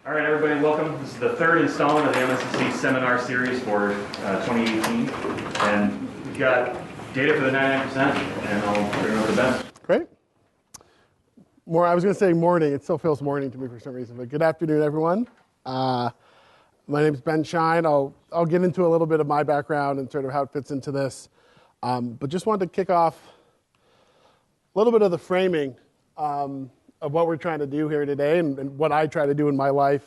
All right, everybody, welcome. This is the third installment of the UMSEC seminar series for 2018. And we've got data for the 99%, and I'll turn it over to Ben. Great. I was going to say morning. It still feels morning to me for some reason, but good afternoon, everyone. My name is Ben Shine. I'll get into a little bit of my background and sort of how it fits into this. But just wanted to kick off a little bit of the framing of what we're trying to do here today and what I try to do in my life,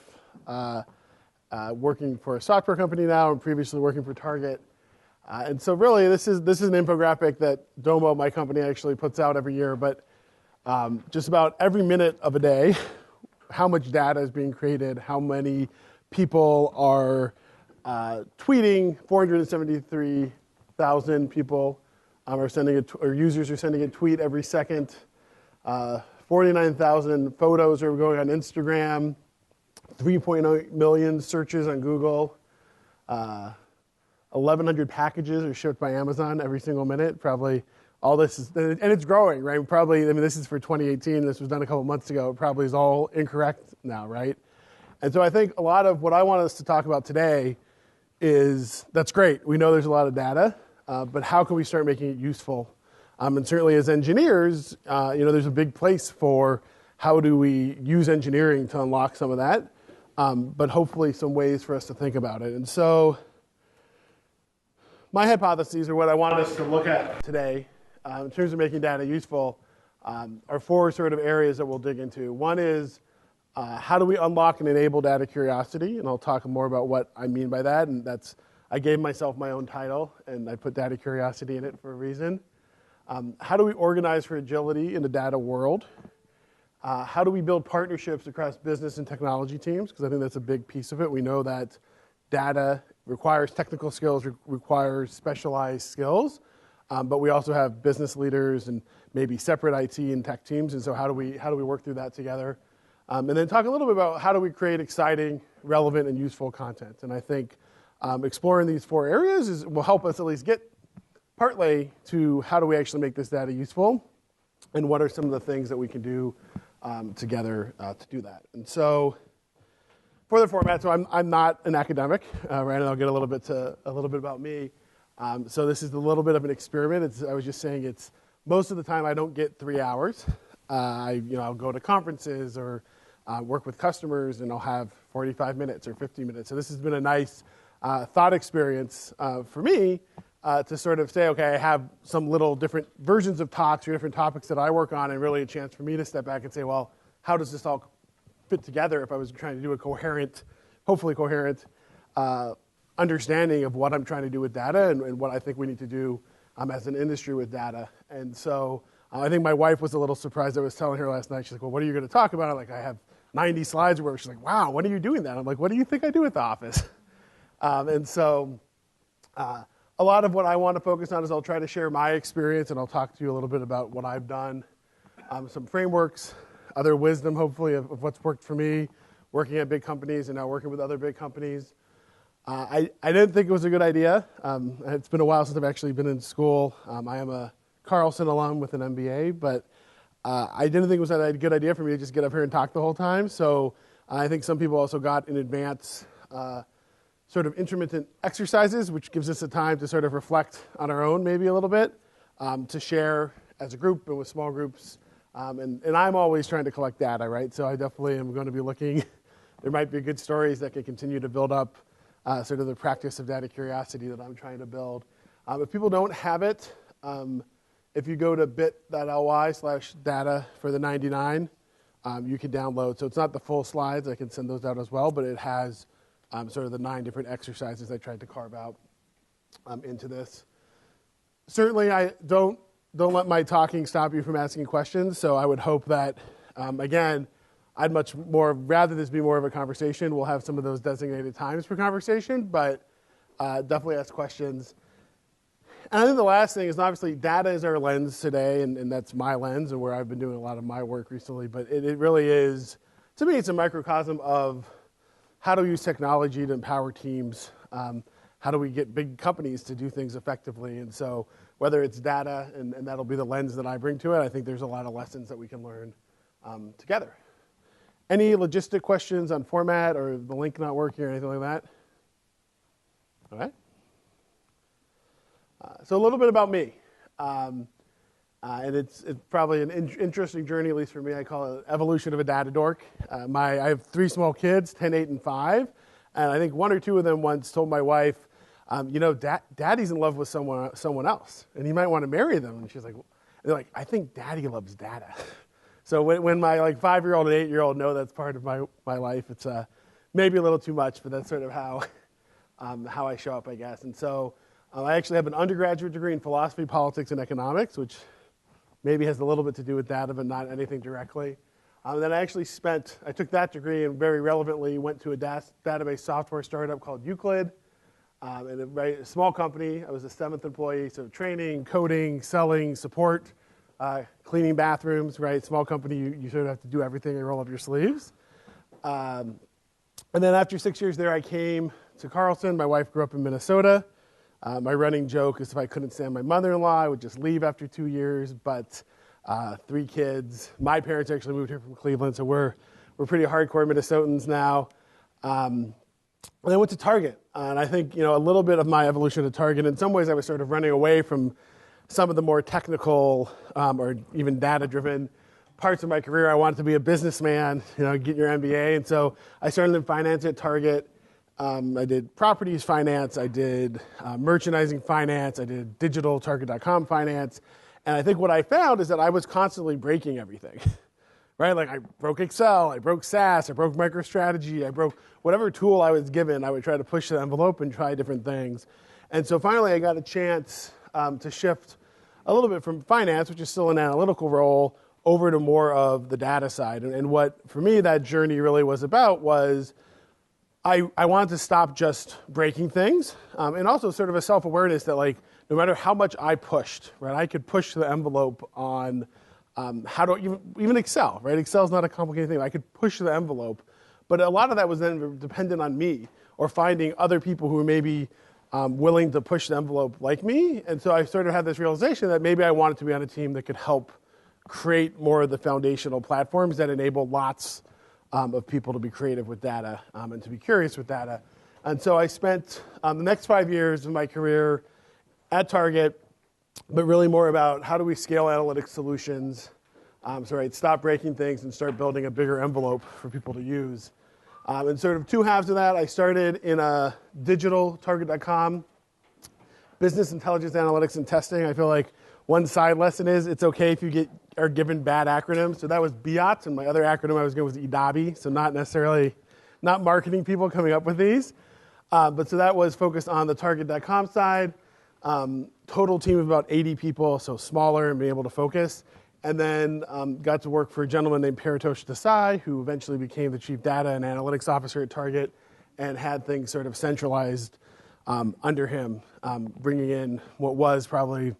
working for a software company now and previously working for Target. And so really this is an infographic that Domo, my company, actually puts out every year, but just about every minute of a day, how much data is being created, how many people are tweeting, 473,000 people are sending or users are sending a tweet every second. 49,000 photos are going on Instagram, 3.8 million searches on Google, 1,100 packages are shipped by Amazon every single minute. Probably all this is, and it's growing, right? Probably, I mean, this is for 2018. This was done a couple months ago. It probably is all incorrect now, right? And so I think a lot of what I want us to talk about today is, that's great. We know there's a lot of data, but how can we start making it useful? And certainly as engineers, there's a big place for how do we use engineering to unlock some of that, but hopefully some ways for us to think about it. And so my hypotheses, or what I want us to look at today, in terms of making data useful, are four sort of areas that we'll dig into. One is how do we unlock and enable data curiosity? And I'll talk more about what I mean by that. And I gave myself my own title, and I put data curiosity in it for a reason. How do we organize for agility in the data world? How do we build partnerships across business and technology teams? Because I think that's a big piece of it. We know that data requires technical skills, requires specialized skills, but we also have business leaders and maybe separate IT and tech teams. And so how do we work through that together? And then talk a little bit about how do we create exciting, relevant, and useful content. And I think exploring these four areas will help us at least get partly to how do we actually make this data useful, and what are some of the things that we can do together to do that. And so, for the format, so I'm not an academic, right? And I'll get a little bit about me. So this is a little bit of an experiment. I was just saying it's most of the time I don't get 3 hours. I'll go to conferences or work with customers, and I'll have 45 minutes or 50 minutes. So this has been a nice thought experience for me. To sort of say, okay, I have some little different versions of talks or different topics that I work on, and really a chance for me to step back and say, well, how does this all fit together if I was trying to do a hopefully coherent understanding of what I'm trying to do with data and what I think we need to do as an industry with data. And so I think my wife was a little surprised. I was telling her last night, she's like, well, what are you going to talk about? I'm like, I have 90 slides or whatever. She's like, wow, when are you doing that? I'm like, what do you think I do at the office? And so a lot of what I want to focus on is I'll try to share my experience, and I'll talk to you a little bit about what I've done, some frameworks, other wisdom, hopefully, of what's worked for me, working at big companies and now working with other big companies. I didn't think it was a good idea. It's been a while since I've actually been in school. I am a Carlson alum with an MBA, but I didn't think it was a good idea for me to just get up here and talk the whole time. So I think some people also got in advance sort of intermittent exercises, which gives us a time to sort of reflect on our own maybe a little bit, to share as a group and with small groups. And I'm always trying to collect data, right? So I definitely am going to be looking. There might be good stories that can continue to build up sort of the practice of data curiosity that I'm trying to build. If people don't have it, if you go to bit.ly/data for the 99, you can download. So it's not the full slides. I can send those out as well, but it has sort of the 9 different exercises I tried to carve out into this. Certainly, I don't let my talking stop you from asking questions. So I would hope that, again, I'd much more rather this be more of a conversation. We'll have some of those designated times for conversation, but definitely ask questions. And I think the last thing is obviously data is our lens today, and that's my lens and where I've been doing a lot of my work recently. But it really is, to me, it's a microcosm of how do we use technology to empower teams? How do we get big companies to do things effectively? And so whether it's data, and that'll be the lens that I bring to it, I think there's a lot of lessons that we can learn together. Any logistic questions on format or the link not working or anything like that? All right. So a little bit about me. And it's probably an interesting journey, at least for me. I call it evolution of a data dork. I have 3 small kids, 10, 8, and 5. And I think 1 or 2 of them once told my wife, Daddy's in love with someone else, and you might want to marry them. And she's like, they're like, I think Daddy loves data. So when my 5-year-old and 8-year-old know that's part of my life, it's maybe a little too much, but that's sort of how I show up, I guess. And so I actually have an undergraduate degree in philosophy, politics, and economics, which maybe has a little bit to do with data, but not anything directly. Then I took that degree and very relevantly went to a database software startup called Euclid. And a small company. I was the 7th employee, so training, coding, selling, support, cleaning bathrooms, right? Small company, you sort of have to do everything and roll up your sleeves. And then after 6 years there, I came to Carlson. My wife grew up in Minnesota. My running joke is if I couldn't stand my mother-in-law, I would just leave after 2 years, but 3 kids. My parents actually moved here from Cleveland, so we're pretty hardcore Minnesotans now. And I went to Target, and I think a little bit of my evolution to Target, in some ways I was sort of running away from some of the more technical or even data-driven parts of my career. I wanted to be a businessman, get your MBA, and so I started in finance at Target. I did properties finance, I did merchandising finance, I did digital Target.com finance, and I think what I found is that I was constantly breaking everything. Right? Like I broke Excel, I broke SAS, I broke MicroStrategy, I broke whatever tool I was given, I would try to push the envelope and try different things. And so finally I got a chance to shift a little bit from finance, which is still an analytical role, over to more of the data side. And what, for me, that journey really was about was I wanted to stop just breaking things, and also sort of a self-awareness that no matter how much I pushed, right, I could push the envelope on how to even Excel, right? Excel is not a complicated thing. I could push the envelope, but a lot of that was then dependent on me or finding other people who were maybe willing to push the envelope like me. And so I sort of had this realization that maybe I wanted to be on a team that could help create more of the foundational platforms that enable lots of people to be creative with data and to be curious with data. And so I spent the next 5 years of my career at Target, but really more about how do we scale analytics solutions, stop breaking things and start building a bigger envelope for people to use. And sort of 2 halves of that, I started in a digital Target.com, business intelligence analytics and testing. I feel like one side lesson is it's okay if you are given bad acronyms. So that was BIAT, and my other acronym I was given was EDABI, so not marketing people coming up with these. But so that was focused on the Target.com side. Total team of about 80 people, so smaller and being able to focus. And then got to work for a gentleman named Paritosh Desai, who eventually became the chief data and analytics officer at Target and had things sort of centralized under him, bringing in what was probably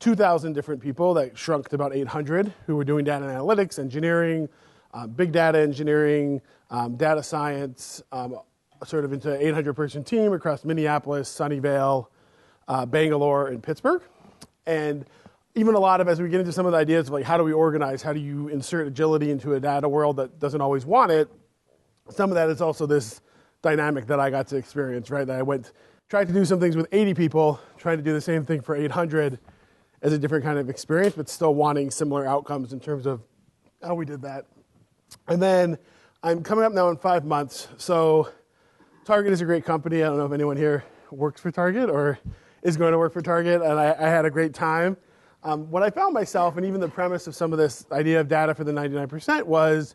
2,000 different people that shrunk to about 800 who were doing data analytics, engineering, big data engineering, data science, sort of into an 800-person team across Minneapolis, Sunnyvale, Bangalore, and Pittsburgh. And even a lot of, as we get into some of the ideas of how do we organize, how do you insert agility into a data world that doesn't always want it, some of that is also this dynamic that I got to experience, right? That tried to do some things with 80 people, trying to do the same thing for 800 as a different kind of experience, but still wanting similar outcomes in terms of how we did that. And then I'm coming up now in 5 months. So Target is a great company. I don't know if anyone here works for Target or is going to work for Target, and I had a great time. What I found myself, and even the premise of some of this idea of data for the 99% was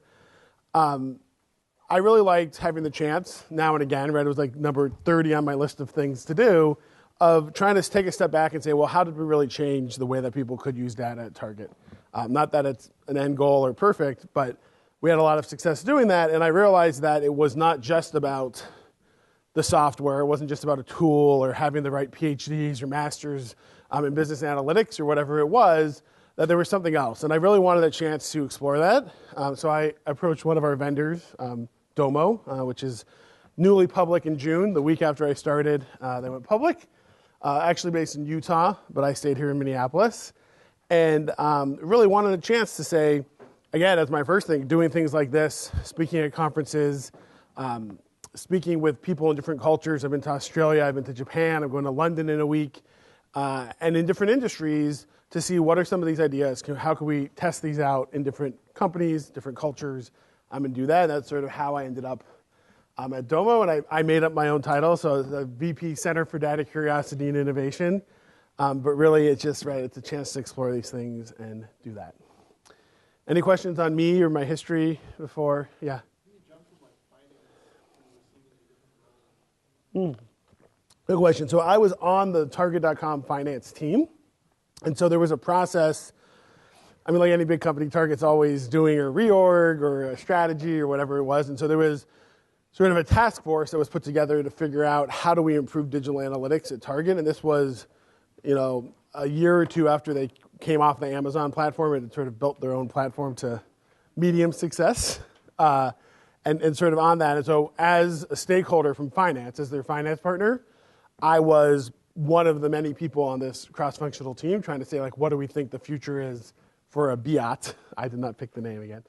I really liked having the chance now and again, right? It was like number 30 on my list of things to do, of trying to take a step back and say, well, how did we really change the way that people could use data at Target? Not that it's an end goal or perfect, but we had a lot of success doing that, and I realized that it was not just about the software. It wasn't just about a tool or having the right PhDs or masters in business analytics or whatever it was, that there was something else. And I really wanted a chance to explore that. So I approached one of our vendors, Domo, which is newly public in June, the week after I started. They went public, actually based in Utah, but I stayed here in Minneapolis. And really wanted a chance to say, again, that's my first thing, doing things like this, speaking at conferences, speaking with people in different cultures. I've been to Australia, I've been to Japan, I'm going to London in a week, and in different industries to see what are some of these ideas, how can we test these out in different companies, different cultures, and do that. And that's sort of how I ended up at Domo, and I made up my own title, so the VP Center for Data Curiosity and Innovation. But really, it's just, right, it's a chance to explore these things and do that. Any questions on me or my history before? Yeah? Good question. So I was on the Target.com finance team, and so there was a process. I mean, like any big company, Target's always doing a reorg or a strategy or whatever it was, and so there was sort of a task force that was put together to figure out how do we improve digital analytics at Target, and this was, a year or two after they came off the Amazon platform and sort of built their own platform to medium success, and sort of on that. And so as a stakeholder from finance, as their finance partner, I was one of the many people on this cross-functional team trying to say, like, what do we think the future is for a BIAT? I did not pick the name again.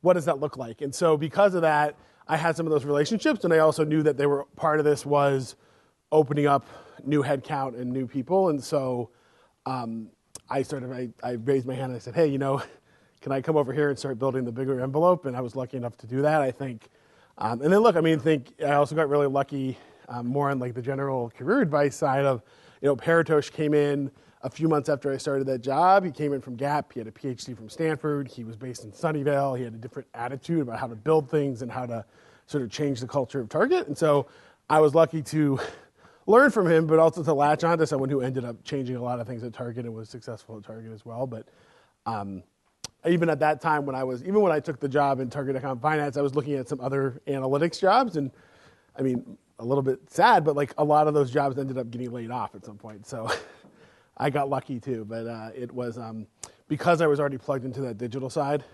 What does that look like? And so because of that, I had some of those relationships, and I also knew that they were part of this was opening up new headcount and new people. And so I raised my hand and I said, hey, can I come over here and start building the bigger envelope? And I was lucky enough to do that, I think. And then look, I also got really lucky more on like the general career advice side of, Paratosh came in a few months after I started that job. He came in from Gap. He had a PhD from Stanford. He was based in Sunnyvale. He had a different attitude about how to build things and how to sort of change the culture of Target. And so I was lucky to learn from him, but also to latch on to someone who ended up changing a lot of things at Target and was successful at Target as well. But even at that time, when I took the job in Target.com Finance, I was looking at some other analytics jobs. And a little bit sad, but like a lot of those jobs ended up getting laid off at some point. So I got lucky too, but it was because I was already plugged into that digital side.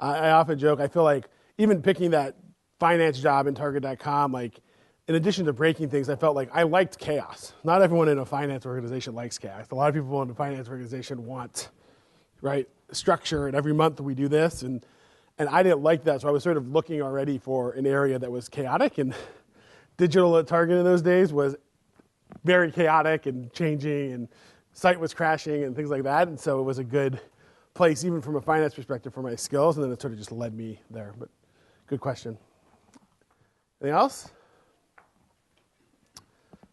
I often joke, I feel like even picking that finance job in Target.com, like in addition to breaking things, I felt like I liked chaos. Not everyone in a finance organization likes chaos. A lot of people in a finance organization want, right, structure, and every month we do this, and I didn't like that, so I was sort of looking already for an area that was chaotic, and digital at Target in those days was very chaotic and changing, and site was crashing and things like that, and so it was a good place, even from a finance perspective, for my skills, and then it sort of just led me there. But good question. Anything else?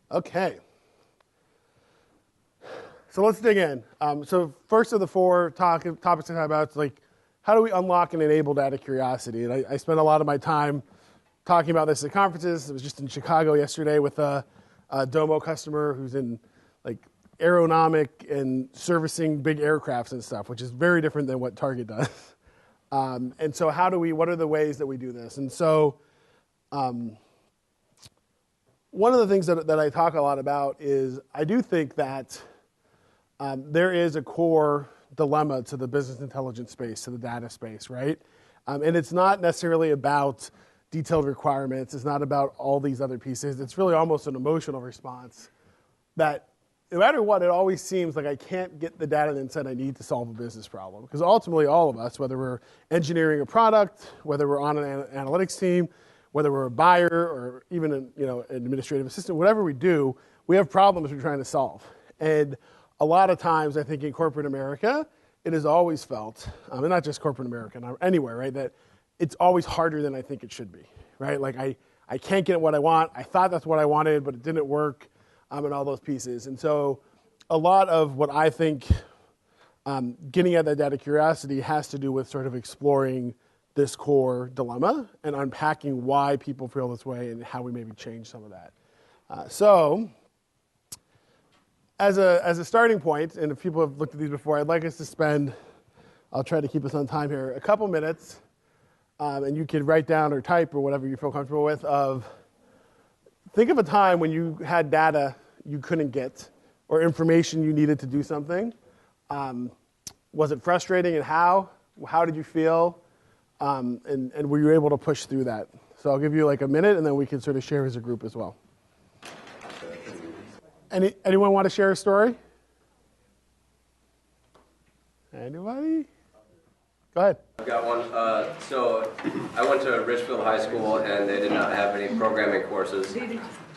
Okay. So let's dig in. So first of the four topics I talk about, is like, how do we unlock and enable data curiosity? And I spent a lot of my time talking about this at conferences. I was just in Chicago yesterday with a Domo customer who's in like aeronomic and servicing big aircrafts and stuff, which is very different than what Target does. And so what are the ways that we do this? And so one of the things that I talk a lot about is I do think that there is a core dilemma to the business intelligence space, to the data space, right? And it's not necessarily about detailed requirements. It's not about all these other pieces. It's really almost an emotional response that no matter what, it always seems like I can't get the data and insight I need to solve a business problem. Because ultimately, all of us, whether we're engineering a product, whether we're on an analytics team, whether we're a buyer or even an administrative assistant, whatever we do, we have problems we're trying to solve. And a lot of times, I think in corporate America, it is always felt, and not just corporate America, anywhere, right, that it's always harder than I think it should be, right? Like I can't get what I want. I thought that's what I wanted, but it didn't work, and all those pieces. And so a lot of what I think getting at that data curiosity has to do with sort of exploring this core dilemma and unpacking why people feel this way and how we maybe change some of that. So as a starting point, and if people have looked at these before, I'd like us to spend, I'll try to keep us on time here, a couple minutes, and you can write down or type or whatever you feel comfortable with, think of a time when you had data you couldn't get or information you needed to do something. Was it frustrating, and how? How did you feel? And were you able to push through that? So I'll give you like a minute, and then we can sort of share as a group as well. Anyone want to share a story? Anybody? Go ahead. I've got one. So I went to Richfield High School, and they did not have any programming courses.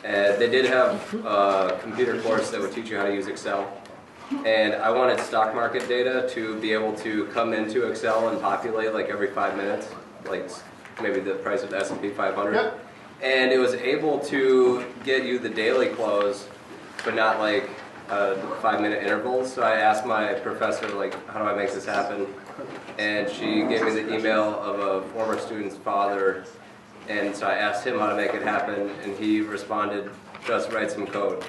And they did have a computer course that would teach you how to use Excel. And I wanted stock market data to be able to come into Excel and populate like every 5 minutes, like maybe the price of the S&P 500. Yep. And it was able to get you the daily close, but not like 5-minute intervals. So I asked my professor, like, how do I make this happen? And she gave me the email of a former student's father. And so I asked him how to make it happen, and he responded, just write some code.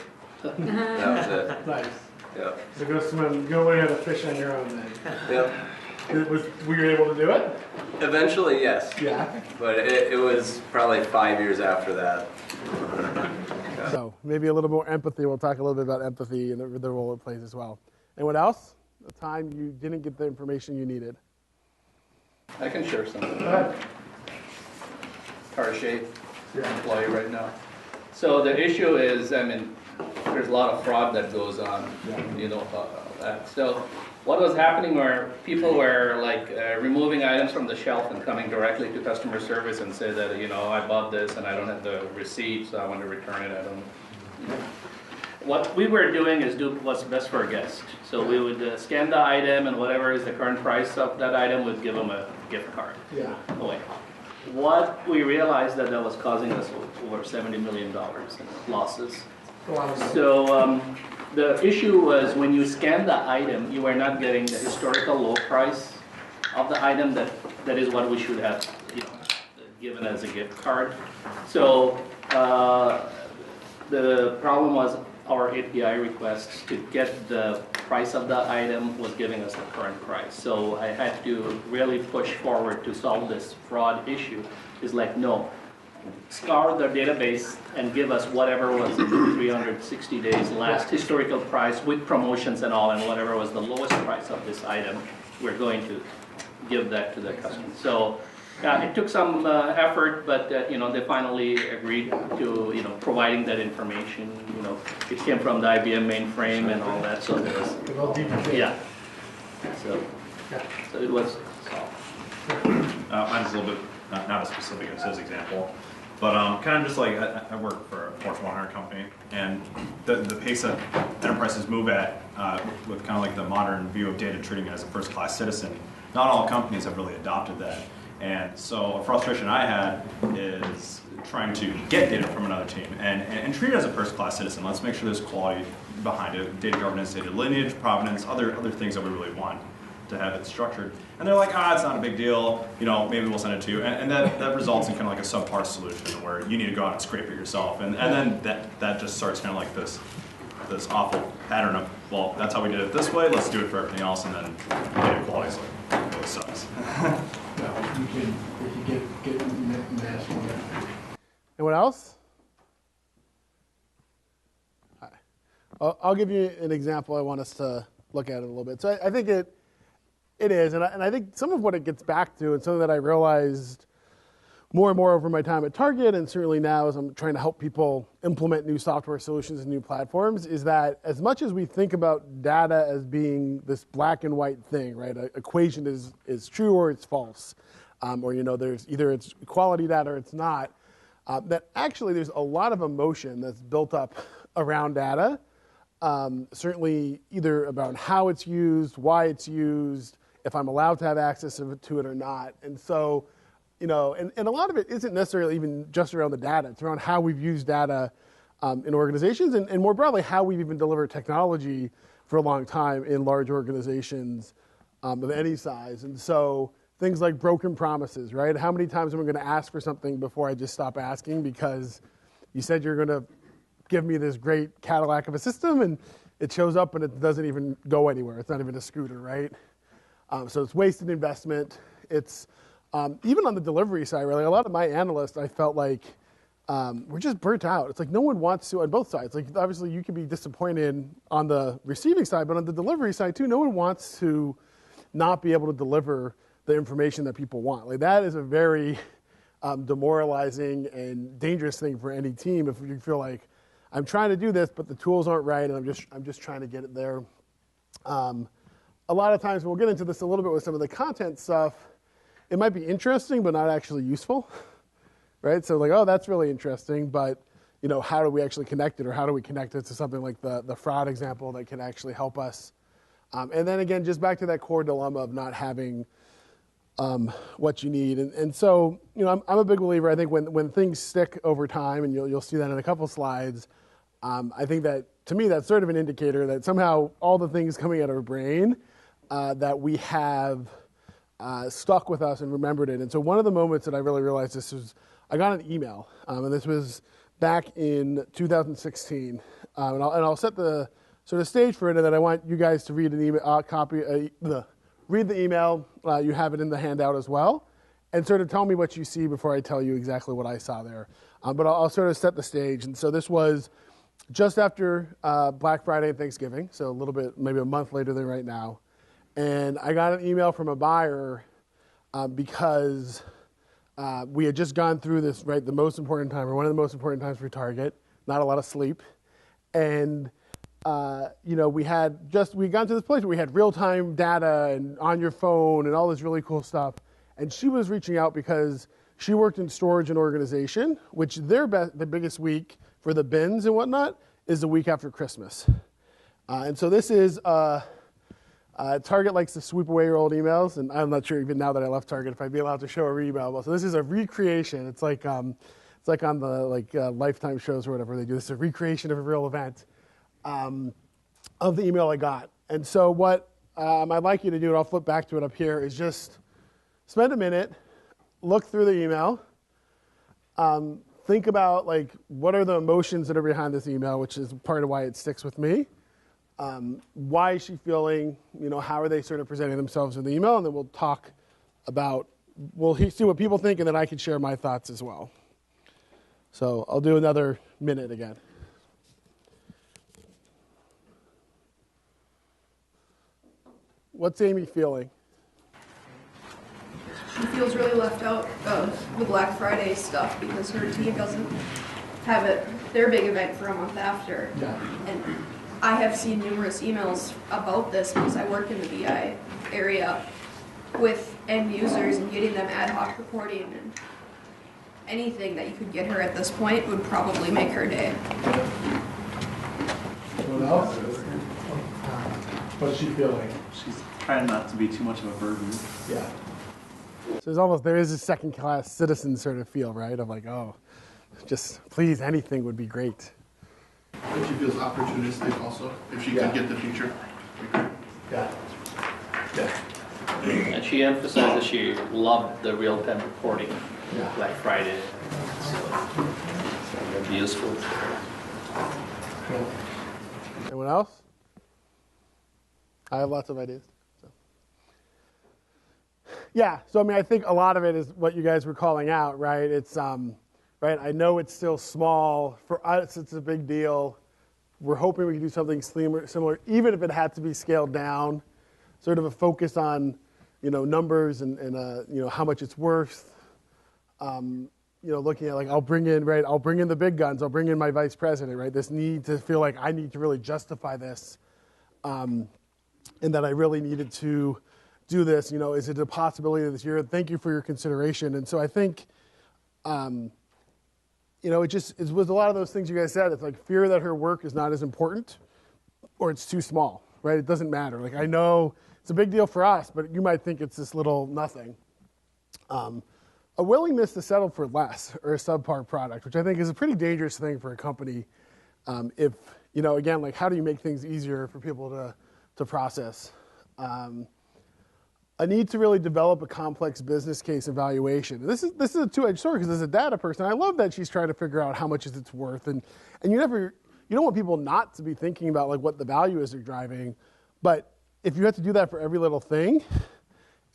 That was it. Nice. Yeah. So go swim, go learn how to fish on your own then. Yep. Were you able to do it? Eventually, yes. Yeah. But it was probably 5 years after that. So maybe a little more empathy. We'll talk a little bit about empathy and the role it plays as well. Anyone else? The time you didn't get the information you needed? I can share something. Go ahead. Car shape, employee right now. So the issue is, I mean, there's a lot of fraud that goes on, you know, so what was happening were people were like removing items from the shelf and coming directly to customer service and say that, you know, I bought this and I don't have the receipt, so I want to return it. I don't. You know. What we were doing is do what's best for a guest. So we would scan the item, and whatever is the current price of that item, we'd give them a gift card away. What we realized that was causing us over $70 million in losses. So the issue was when you scan the item, you are not getting the historical low price of the item that is what we should have, you know, given as a gift card. So the problem was our API request to get the price of the item was giving us the current price. So I had to really push forward to solve this fraud issue. It's like, no, scour the database and give us whatever was in 360 days last historical price with promotions and all, and whatever was the lowest price of this item, we're going to give that to the customer. So it took some effort, but you know, they finally agreed to, you know, providing that information. You know, it came from the IBM mainframe and all that. So there was, yeah. So it was solved. Mine's a little bit not as specific as his example, but kind of just like I work for a Fortune 100 company, and the pace that enterprises move at with kind of like the modern view of data treating it as a first-class citizen, not all companies have really adopted that. And so a frustration I had is trying to get data from another team and treat it as a first-class citizen. Let's make sure there's quality behind it, data governance, data lineage, provenance, other things that we really want to have it structured. And they're like, it's not a big deal, you know, maybe we'll send it to you. And that results in kind of like a subpar solution where you need to go out and scrape it yourself. And then that just starts kind of like this awful pattern of, well, that's how we did it this way, let's do it for everything else, and then data quality is like, it really sucks. You can get nasty. Anyone else? All right. I'll give you an example I want us to look at it a little bit. So I think it is, and I think some of what it gets back to, and something that I realized more and more over my time at Target, and certainly now as I'm trying to help people implement new software solutions and new platforms, is that as much as we think about data as being this black and white thing, right? An equation is true or it's false, or you know, there's either it's quality data or it's not. That actually there's a lot of emotion that's built up around data. Certainly either about how it's used, why it's used, if I'm allowed to have access to it or not. And so, you know, and a lot of it isn't necessarily even just around the data. It's around how we've used data in organizations and more broadly, how we've even delivered technology for a long time in large organizations of any size. And so things like broken promises, right? How many times am I going to ask for something before I just stop asking because you said you're going to give me this great Cadillac of a system and it shows up and it doesn't even go anywhere. It's not even a scooter, right? So it's wasted investment. It's even on the delivery side, really, a lot of my analysts, I felt like we're just burnt out. It's like no one wants to, on both sides. Like obviously you can be disappointed on the receiving side, but on the delivery side too, no one wants to not be able to deliver the information that people want. Like that is a very demoralizing and dangerous thing for any team if you feel like I'm trying to do this, but the tools aren't right, and I'm just trying to get it there. a lot of times, we'll get into this a little bit with some of the content stuff, it might be interesting, but not actually useful, right? So like, oh, that's really interesting, but how do we actually connect it, or how do we connect it to something like the fraud example that can actually help us? And then again, just back to that core dilemma of not having what you need. And so, I'm a big believer. I think when things stick over time, and you'll see that in a couple slides, I think that, to me, that's sort of an indicator that somehow all the things coming out of our brain that we have stuck with us and remembered it. And so one of the moments that I really realized this was, I got an email, and this was back in 2016. And I'll set the sort of stage for it, and then I want you guys to read an email, read the email. You have it in the handout as well, and sort of tell me what you see before I tell you exactly what I saw there. But I'll sort of set the stage. And so this was just after Black Friday and Thanksgiving, so a little bit, maybe a month later than right now. And I got an email from a buyer because we had just gone through this, right, the most important time, or one of the most important times for Target, not a lot of sleep. And, we had gone to this place where we had real-time data and on your phone and all this really cool stuff. And she was reaching out because she worked in storage and organization, which the biggest week for the bins and whatnot is the week after Christmas. And so this is, Target likes to sweep away your old emails, and I'm not sure even now that I left Target if I'd be allowed to show a email. So this is a recreation. It's like on the Lifetime shows or whatever they do. This is a recreation of a real event of the email I got. And so what I'd like you to do, and I'll flip back to it up here, is just spend a minute, look through the email, think about what are the emotions that are behind this email, which is part of why it sticks with me. Why is she feeling, how are they sort of presenting themselves in the email, and then we'll talk about, we'll see what people think, and then I can share my thoughts as well. So I'll do another minute again. What's Amy feeling? She feels really left out of the Black Friday stuff because her team doesn't have their big event for a month after. Yeah. And I have seen numerous emails about this because I work in the BI area with end users and getting them ad hoc reporting, and anything that you could get her at this point would probably make her day. What else? What's she feeling? She's trying not to be too much of a burden. Yeah. So there is a second-class citizen sort of feel, right? Of oh, just please, anything would be great. But she feels opportunistic also, if she could get the future. Yeah. Yeah. And she emphasized that she loved the real-time reporting, Yeah. Black Friday. So that'd be useful. Cool. Anyone else? I have lots of ideas. Yeah, so I think a lot of it is what you guys were calling out, right? It's right. I know it's still small. For us, it's a big deal. We're hoping we can do something similar, even if it had to be scaled down. Sort of a focus on, numbers and how much it's worth. Looking at I'll bring in the big guns. I'll bring in my vice president, right? This need to feel like I need to really justify this, and that I really needed to do this. Is it a possibility this year? Thank you for your consideration. And so I think, it was a lot of those things you guys said. It's fear that her work is not as important, or it's too small, right? It doesn't matter. I know it's a big deal for us, but you might think it's this little nothing. A willingness to settle for less or a subpar product, which I think is a pretty dangerous thing for a company. If, again, how do you make things easier for people to process? A need to really develop a complex business case evaluation. This is a two-edged sword, because as a data person, I love that she's trying to figure out how much is it's worth, and you don't want people not to be thinking about what the value is they're driving, but if you have to do that for every little thing,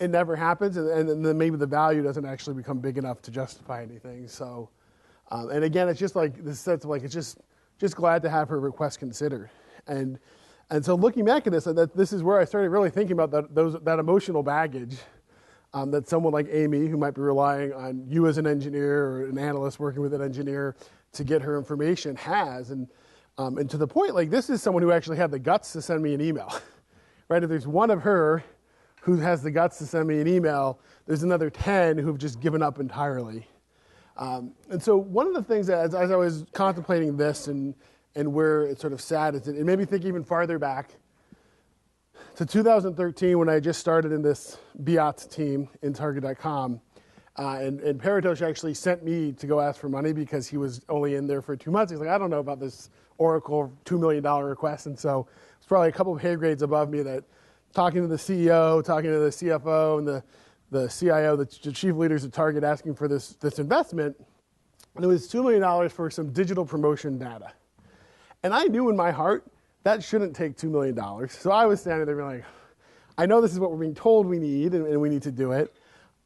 it never happens, and then maybe the value doesn't actually become big enough to justify anything. So, and again, it's just this sense of it's just glad to have her request considered, and so looking back at this, this is where I started really thinking about that emotional baggage that someone like Amy, who might be relying on you as an engineer or an analyst working with an engineer to get her information, has. And to the point, this is someone who actually had the guts to send me an email, right? If there's one of her who has the guts to send me an email, there's another 10 who've just given up entirely. And so one of the things that, as I was contemplating this and where it sort of sat, is it made me think even farther back to 2013 when I just started in this BIAT team in Target.com. And Paratosh actually sent me to go ask for money because he was only in there for 2 months. He's like, I don't know about this Oracle $2 million request. And so it's probably a couple of pay grades above me that talking to the CEO, talking to the CFO, and the CIO, the chief leaders at Target, asking for this investment. And it was $2 million for some digital promotion data. And I knew in my heart that shouldn't take $2 million. So I was standing there being like, I know this is what we're being told we need, and we need to do it.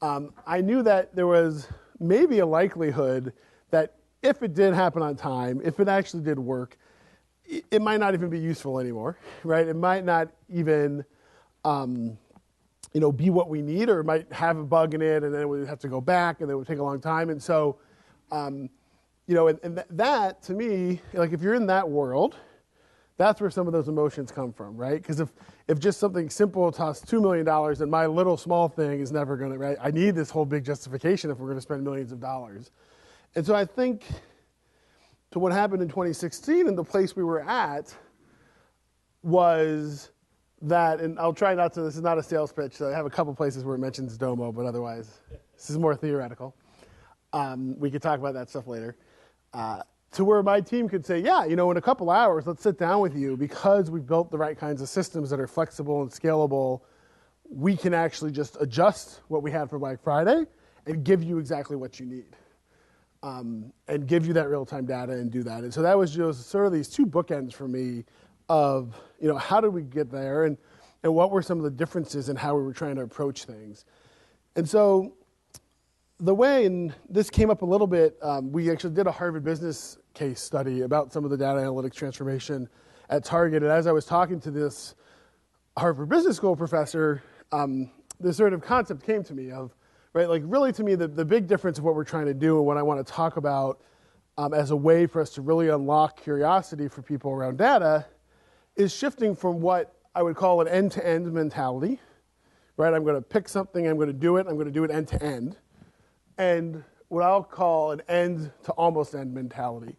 I knew that there was maybe a likelihood that if it did happen on time, if it actually did work, it might not even be useful anymore, right? It might not even be what we need, or it might have a bug in it, and then it would have to go back, and it would take a long time. And so, and that to me, like if you're in that world, that's where some of those emotions come from, right? Because if just something simple costs $2 million, and my little small thing is never going to, right? I need this whole big justification if we're going to spend millions of dollars. And so I think to what happened in 2016 and the place we were at was that, and I'll try not to, this is not a sales pitch, so I have a couple places where it mentions Domo, but otherwise, this is more theoretical. We could talk about that stuff later. To where my team could say, yeah, in a couple hours, let's sit down with you because we've built the right kinds of systems that are flexible and scalable. We can actually just adjust what we had for Black Friday and give you exactly what you need, and give you that real-time data and do that. And so that was just sort of these two bookends for me of, how did we get there and what were some of the differences in how we were trying to approach things. And so the way, and this came up a little bit, we actually did a Harvard Business case study about some of the data analytics transformation at Target. And as I was talking to this Harvard Business School professor, this sort of concept came to me of, right, like really to me, the big difference of what we're trying to do and what I want to talk about as a way for us to really unlock curiosity for people around data is shifting from what I would call an end-to-end mentality, right? I'm going to pick something, I'm going to do it end to end. And what I'll call an end to almost end mentality.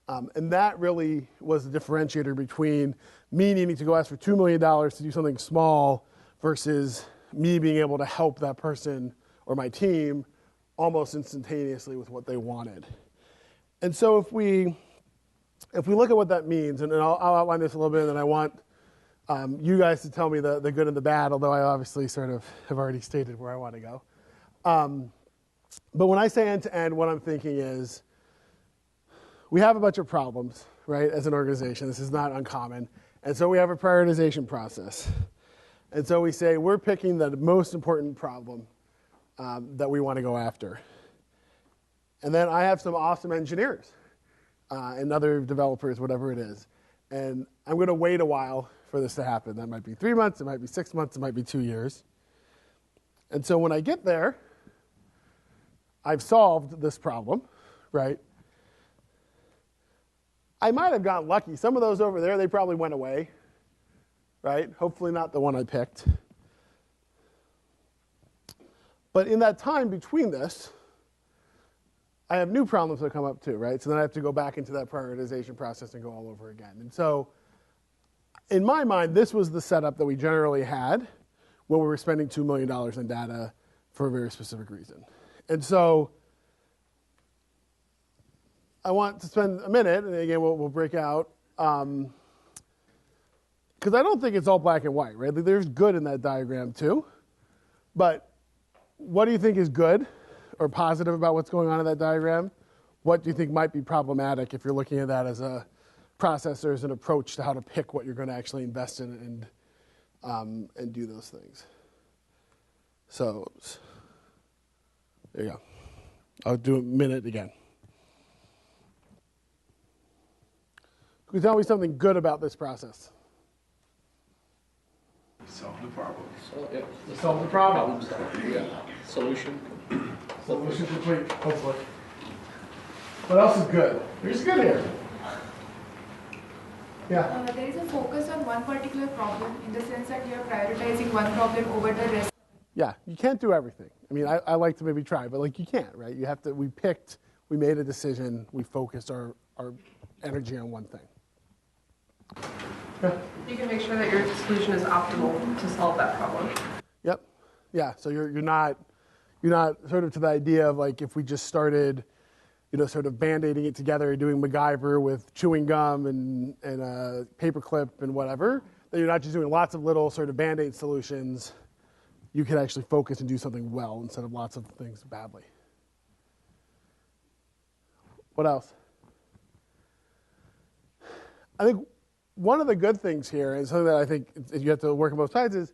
And that really was the differentiator between me needing to go ask for $2 million to do something small versus me being able to help that person or my team almost instantaneously with what they wanted. And so if we look at what that means, and I'll outline this a little bit, and then I want you guys to tell me the good and the bad, although I obviously sort of have already stated where I want to go. But when I say end-to-end, what I'm thinking is we have a bunch of problems, right, as an organization. This is not uncommon. And so we have a prioritization process. And so we say we're picking the most important problem that we want to go after. And then I have some awesome engineers and other developers, whatever it is. And I'm going to wait a while for this to happen. That might be 3 months, it might be 6 months, it might be 2 years. And so when I get there, I've solved this problem, right? I might have gotten lucky. Some of those over there, they probably went away, right? Hopefully not the one I picked. But in that time between this, I have new problems that come up too, right? So then I have to go back into that prioritization process and go all over again. And so in my mind, this was the setup that we generally had when we were spending $2 million in data for a very specific reason. And so I want to spend a minute, and again, we'll break out, because I don't think it's all black and white, right? There's good in that diagram too. But what do you think is good or positive about what's going on in that diagram? What do you think might be problematic if you're looking at that as a process or as an approach to how to pick what you're going to actually invest in and do those things? So there you go. I'll do a minute again. Can you tell me something good about this process? Solve the problem. So, yeah. Solve the problem. Yeah. Solution. Solution complete, hopefully. What else is good? Here's good here. Yeah. There is a focus on one particular problem in the sense that you are prioritizing one problem over the rest. Yeah, you can't do everything. I mean, I like to maybe try, but like you can't, right? You have to, we made a decision, we focused our energy on one thing. You can make sure that your solution is optimal to solve that problem. Yep. Yeah, so you're not sort of to the idea of like if we just started, sort of band-aiding it together, doing MacGyver with chewing gum and a paperclip and whatever, that you're not just doing lots of little sort of band-aid solutions. You can actually focus and do something well instead of lots of things badly. What else? I think one of the good things here, and something that I think you have to work on both sides, is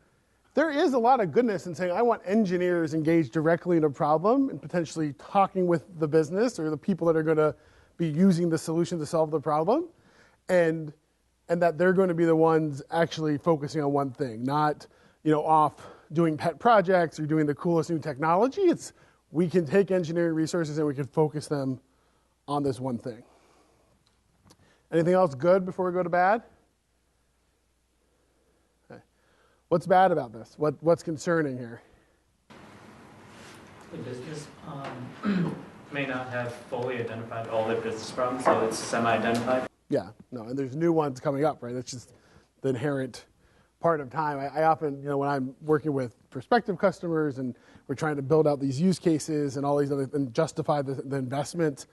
there is a lot of goodness in saying I want engineers engaged directly in a problem and potentially talking with the business or the people that are going to be using the solution to solve the problem, and that they're going to be the ones actually focusing on one thing, not off doing pet projects or doing the coolest new technology. It's we can take engineering resources and we can focus them on this one thing. Anything else good before we go to bad? Okay. What's bad about this? What's concerning here? The business may not have fully identified all their business problems, so it's semi-identified. Yeah, no, and there's new ones coming up, right? That's just the inherent part of time. I often, when I'm working with prospective customers and we're trying to build out these use cases and all these other and justify the investment,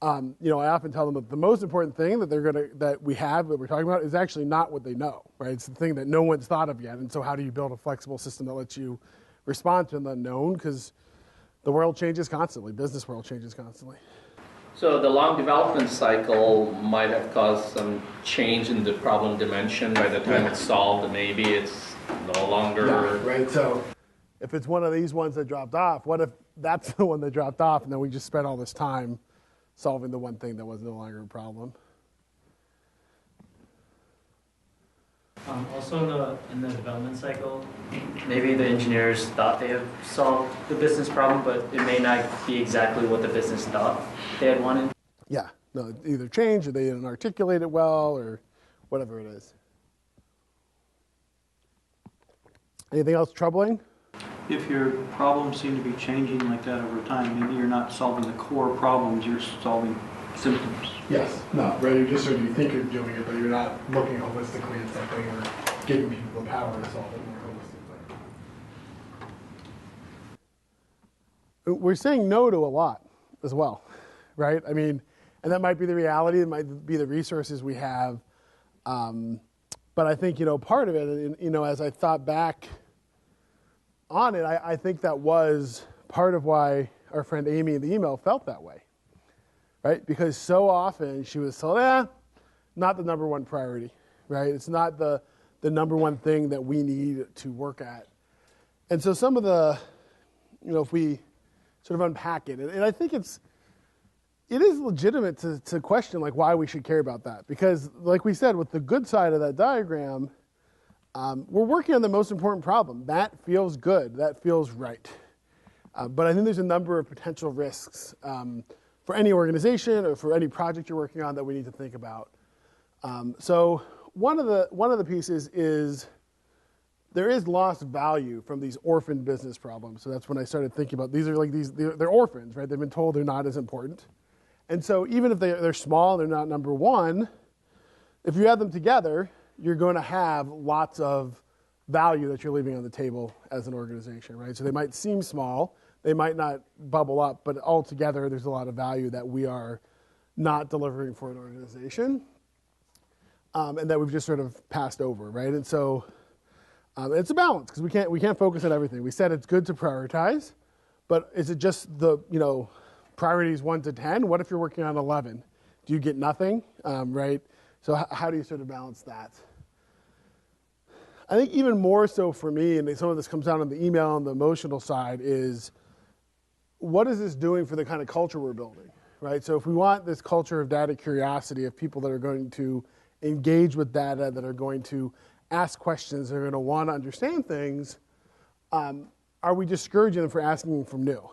I often tell them that the most important thing that that we're talking about is actually not what they know, right? It's the thing that no one's thought of yet. And so how do you build a flexible system that lets you respond to the unknown? Because the world changes constantly. Business world changes constantly. So the long development cycle might have caused some change in the problem dimension. By the time it's solved, maybe it's no longer... Yeah, right. So if it's one of these ones that dropped off, what if that's the one that dropped off and then we just spent all this time solving the one thing that was no longer a problem? Also in the development cycle, maybe the engineers thought they have solved the business problem, but it may not be exactly what the business thought they had wanted. Yeah, no, it either changed or they didn't articulate it well or whatever it is. Anything else troubling? If your problems seem to be changing like that over time, maybe you're not solving the core problems, you're solving symptoms. Yes, no, right. You just you think you're doing it, but you're not looking holistically at something or giving people the power to solve it more holistically. We're saying no to a lot as well, right? I mean, and that might be the reality. It might be the resources we have. But I think, part of it, as I thought back on it, I think that was part of why our friend Amy in the email felt that way. Right? Because so often she was told, not the number one priority, right? It's not the number one thing that we need to work at. And so some of the, if we sort of unpack it, and I think it is legitimate to question like why we should care about that. Because like we said, with the good side of that diagram, we're working on the most important problem. That feels good. That feels right. But I think there's a number of potential risks for any organization or for any project you're working on that we need to think about. So one of the pieces is there is lost value from these orphan business problems. So that's when I started thinking about they're orphans, right? They've been told they're not as important. And so even if they're small, they're not number one, if you add them together, you're going to have lots of value that you're leaving on the table as an organization, right? So they might seem small, they might not bubble up, but altogether there's a lot of value that we are not delivering for an organization, and that we've just sort of passed over, right? And so it's a balance because we can't focus on everything. We said it's good to prioritize, but is it just the priorities 1 to 10? What if you're working on 11? Do you get nothing, right? So how do you sort of balance that? I think even more so for me, and some of this comes out on the email and the emotional side, is what is this doing for the kind of culture we're building, right? So if we want this culture of data curiosity, of people that are going to engage with data, that are going to ask questions, that are going to want to understand things, are we discouraging them for asking from new,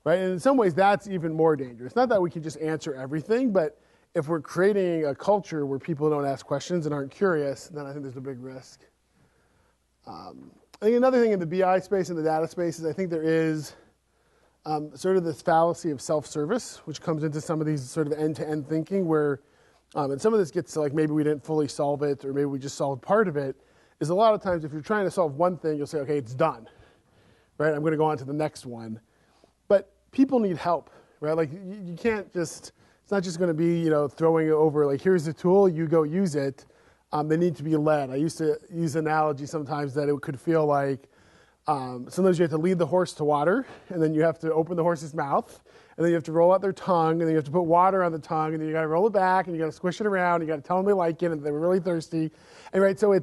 right? And in some ways, that's even more dangerous. Not that we can just answer everything, but if we're creating a culture where people don't ask questions and aren't curious, then I think there's a big risk. I think another thing in the BI space and the data space is I think there is sort of this fallacy of self-service, which comes into some of these sort of end-to-end thinking where, and some of this gets to like maybe we didn't fully solve it or maybe we just solved part of it, is a lot of times if you're trying to solve one thing, you'll say, okay, it's done, right? I'm going to go on to the next one. But people need help, right? Like you can't just, it's not just going to be, throwing it over, like here's the tool, you go use it. They need to be led. I used to use the analogy sometimes that it could feel like sometimes you have to lead the horse to water, and then you have to open the horse's mouth, and then you have to roll out their tongue, and then you have to put water on the tongue, and then you got to roll it back, and you got to squish it around, and you got to tell them they like it, and they were really thirsty, and right. So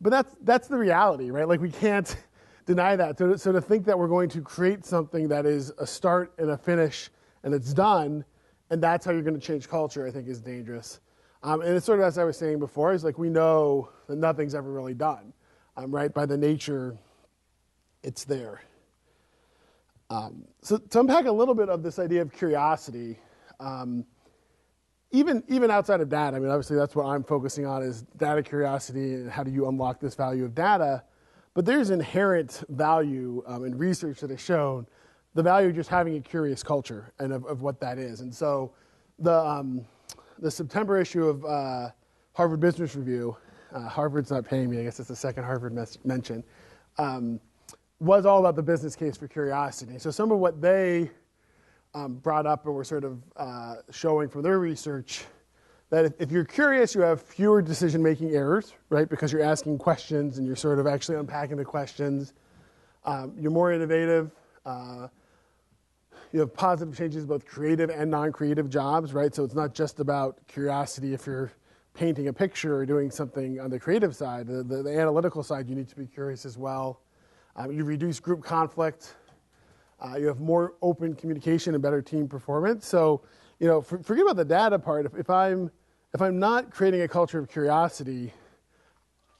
but that's the reality, right? Like we can't deny that. So to think that we're going to create something that is a start and a finish, and it's done, and that's how you're going to change culture, I think is dangerous. And it's sort of as I was saying before, is like we know that nothing's ever really done, right? By the nature, it's there. So to unpack a little bit of this idea of curiosity, even outside of data, I mean, obviously that's what I'm focusing on is data curiosity and how do you unlock this value of data. But there's inherent value in research that has shown the value of just having a curious culture and of what that is. And so the September issue of Harvard Business Review, Harvard's not paying me, I guess it's the second Harvard mention, was all about the business case for curiosity. So some of what they brought up and were sort of showing from their research that if you're curious, you have fewer decision-making errors, right? Because you're asking questions and you're sort of actually unpacking the questions. You're more innovative. You have positive changes, both creative and non-creative jobs, right? So it's not just about curiosity if you're painting a picture or doing something on the creative side. The analytical side, you need to be curious as well. You reduce group conflict. You have more open communication and better team performance. So, forget about the data part. If I'm not creating a culture of curiosity,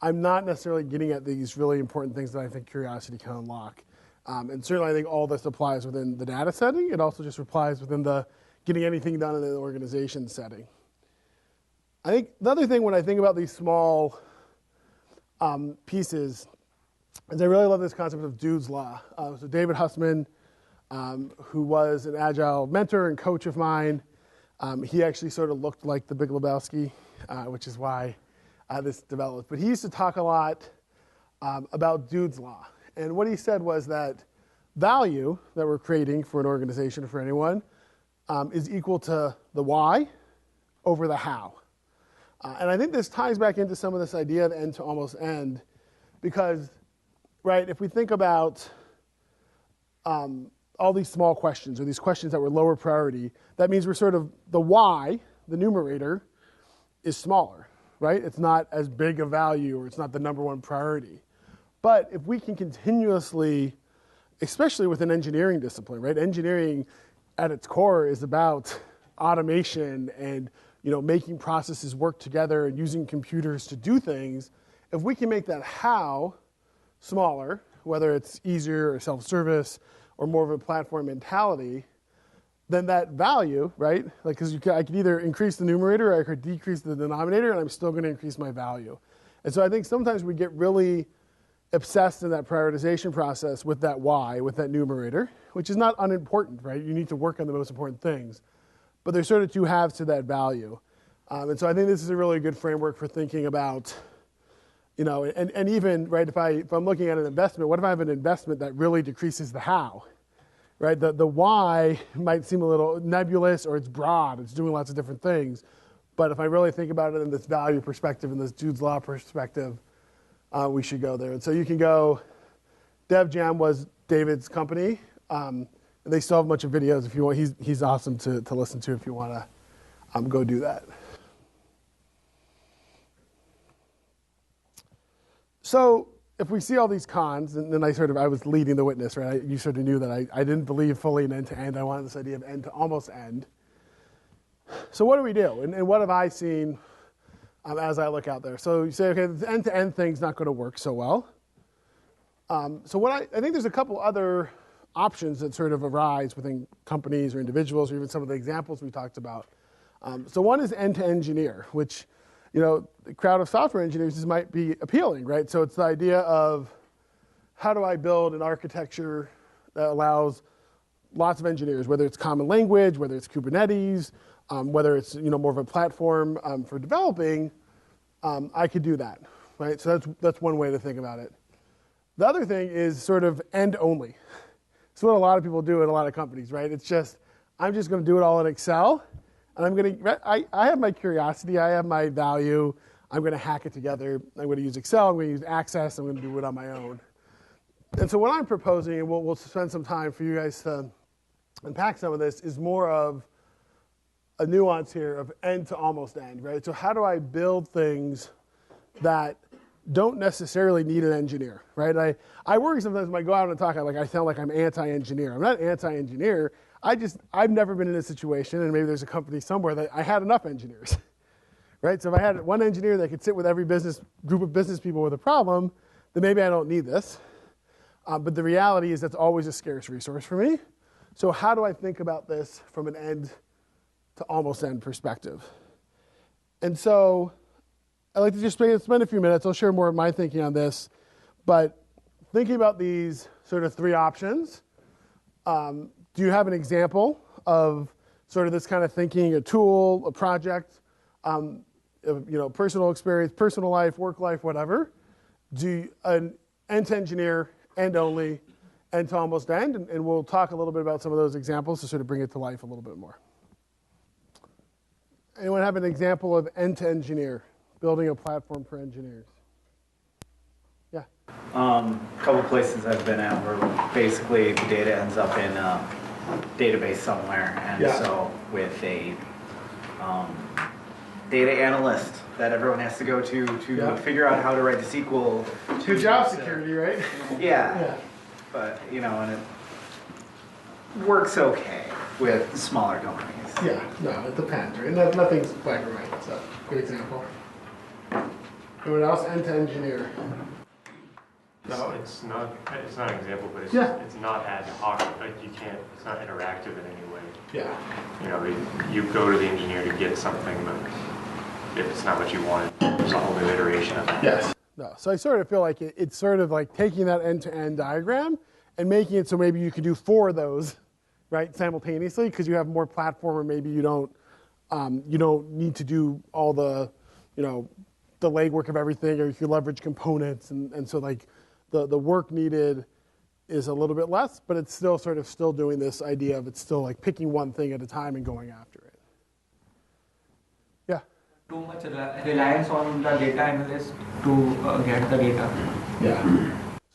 I'm not necessarily getting at these really important things that I think curiosity can unlock. And certainly I think all this applies within the data setting. It also just applies within the getting anything done in the organization setting. I think the other thing when I think about these small pieces is I really love this concept of Judes Law. So David Hussman, who was an agile mentor and coach of mine, he actually sort of looked like the Big Lebowski, which is why this developed. But he used to talk a lot about Judes Law. And what he said was that value that we're creating for an organization or for anyone is equal to the why over the how. And I think this ties back into some of this idea of end to almost end because, right, if we think about all these small questions or these questions that were lower priority, that means we're sort of, the why, the numerator, is smaller, right? It's not as big a value or it's not the number one priority. But if we can continuously, especially with an engineering discipline, right? Engineering at its core is about automation and making processes work together and using computers to do things. If we can make that how smaller, whether it's easier or self-service or more of a platform mentality, then that value, right? Like, because I could either increase the numerator or I could decrease the denominator, and I'm still going to increase my value. And so I think sometimes we get really obsessed in that prioritization process with that why, with that numerator, which is not unimportant, right? You need to work on the most important things. But there's sort of two halves to that value. And so I think this is a really good framework for thinking about, and even, right, if I'm looking at an investment, what if I have an investment that really decreases the how, right? The why might seem a little nebulous or it's broad, it's doing lots of different things. But if I really think about it in this value perspective, in this Jude's Law perspective, we should go there. And so you can go, DevJam was David's company. They still have a bunch of videos if you want. He's awesome to listen to if you want to go do that. So if we see all these cons, and then I was leading the witness, right? You sort of knew that I didn't believe fully in end-to-end. I wanted this idea of end to almost end. So what do we do? And what have I seen as I look out there? So you say, okay, the end-to-end thing's not going to work so well. So what I think there's a couple other options that sort of arise within companies or individuals or even some of the examples we talked about. So one is end to engineer, which, the crowd of software engineers, this might be appealing, right? So it's the idea of how do I build an architecture that allows lots of engineers, whether it's common language, whether it's Kubernetes, whether it's more of a platform for developing, I could do that, right? So that's one way to think about it. The other thing is sort of end only. It's what a lot of people do in a lot of companies, right? It's just, I'm just going to do it all in Excel, and I have my curiosity, I have my value, I'm going to hack it together, I'm going to use Excel, I'm going to use Access, I'm going to do it on my own. And so what I'm proposing, and we'll spend some time for you guys to unpack some of this, is more of a nuance here of end to almost end, right? So how do I build things that don't necessarily need an engineer, right? I worry sometimes when I go out and talk, I sound like I'm anti-engineer. I'm not anti-engineer. I've never been in a situation, and maybe there's a company somewhere that I had enough engineers, right? So if I had one engineer that could sit with every group of business people with a problem, then maybe I don't need this. But the reality is that's always a scarce resource for me. So how do I think about this from an end to almost end perspective? And so I'd like to just spend a few minutes. I'll share more of my thinking on this. But thinking about these sort of three options, do you have an example of sort of this kind of thinking, a tool, a project, personal experience, personal life, work life, whatever? An end to engineer, end only, end to almost end, and we'll talk a little bit about some of those examples to sort of bring it to life a little bit more. Anyone have an example of end to engineer, building a platform for engineers? Yeah. A couple places I've been at where basically the data ends up in a database somewhere, and so with a data analyst that everyone has to go to figure out how to write the SQL. Good job, security, right? Yeah. But, and it works okay with smaller companies. Yeah, no, it depends, right? Nothing's black or white, so good example. Anyone else? End to engineer. No, it's not an example, but it's not ad hoc. Like it's not interactive in any way. Yeah. You go to the engineer to get something, but if it's not what you want, there's a whole new iteration of that. Yes. No. So I sort of feel like it's sort of like taking that end-to-end diagram and making it so maybe you could do 4 of those, right, simultaneously, because you have more platform, or maybe you don't need to do all the, the legwork of everything, or you can leverage components, and so like the work needed is a little bit less, but it's still sort of doing this idea of it's still like picking one thing at a time and going after it. Yeah. Too much reliance on the data analyst to get the data. Yeah.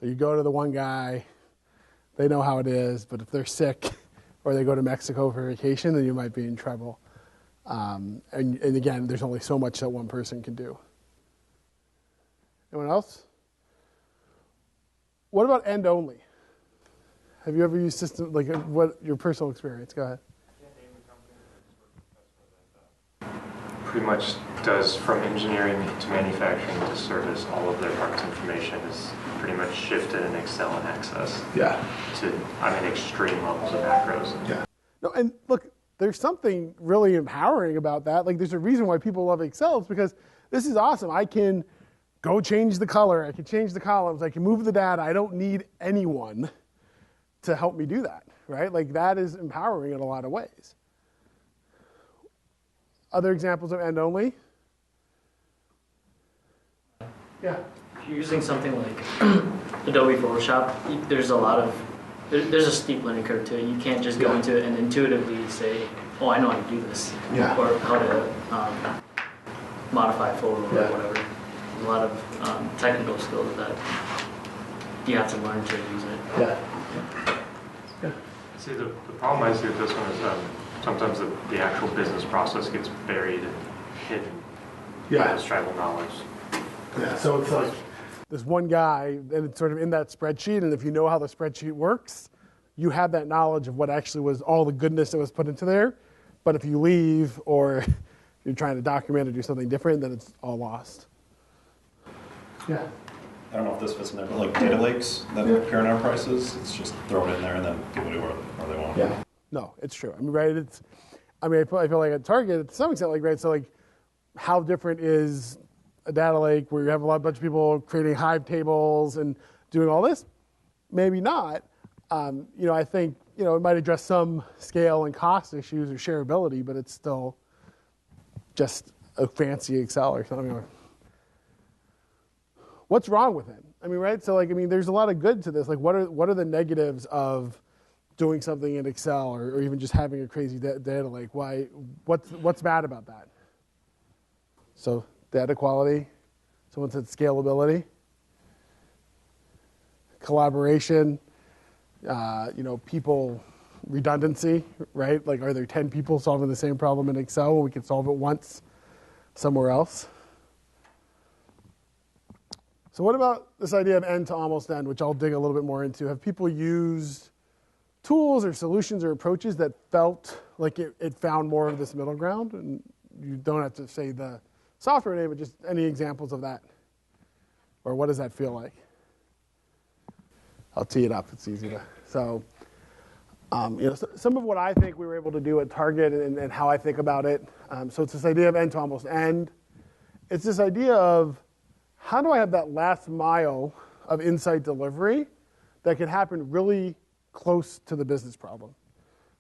So you go to the one guy, they know how it is, but if they're sick or they go to Mexico for vacation, then you might be in trouble. And again, there's only so much that one person can do. Anyone else? What about end only? Have you ever used system, like what your personal experience? Go ahead. Pretty much does from engineering to manufacturing to service, all of their parts information is pretty much shifted in Excel and Access. Yeah. To, extreme levels of macros. Yeah. No, and look, there's something really empowering about that. Like, there's a reason why people love Excel. It's because this is awesome. I can go change the color. I can change the columns. I can move the data. I don't need anyone to help me do that, right? Like, that is empowering in a lot of ways. Other examples of end only? Yeah. If you're using something like Adobe Photoshop, there's a steep learning curve to it. You can't just go into it and intuitively say, oh, I know how to do this. Yeah. Or how to modify a photo or whatever. There's a lot of technical skills that you have to learn to use it. Yeah. See, the problem I see with this one is sometimes the actual business process gets buried and hidden by this tribal knowledge. Yeah, so it's like there's one guy, and it's sort of in that spreadsheet, and if you know how the spreadsheet works, you have that knowledge of what actually was all the goodness that was put into there. But if you leave, or you're trying to document or do something different, then it's all lost. Yeah. I don't know if this fits in there, but like data lakes that appear in enterprises, it's just throw it in there and then people do whatever they want. Yeah. No, it's true. I mean, right? I mean, I feel like at Target, to some extent, like, right, so like, how different is a data lake where you have bunch of people creating Hive tables and doing all this? Maybe not. I think, it might address some scale and cost issues or shareability, but it's still just a fancy Excel or something. What's wrong with it? I mean, right? So, like, there's a lot of good to this. Like, what are the negatives of doing something in Excel or even just having a crazy data lake? What's bad about that? So, data quality. Someone said scalability. Collaboration. People redundancy, right? Like, are there 10 people solving the same problem in Excel when we can solve it once somewhere else? So what about this idea of end to almost end, which I'll dig a little bit more into? Have people used tools or solutions or approaches that felt like it found more of this middle ground? And you don't have to say the software name, but just any examples of that. Or what does that feel like? I'll tee it up. It's easy to. So, some of what I think we were able to do at Target and how I think about it. So it's this idea of end to almost end. It's this idea of how do I have that last mile of insight delivery that can happen really close to the business problem,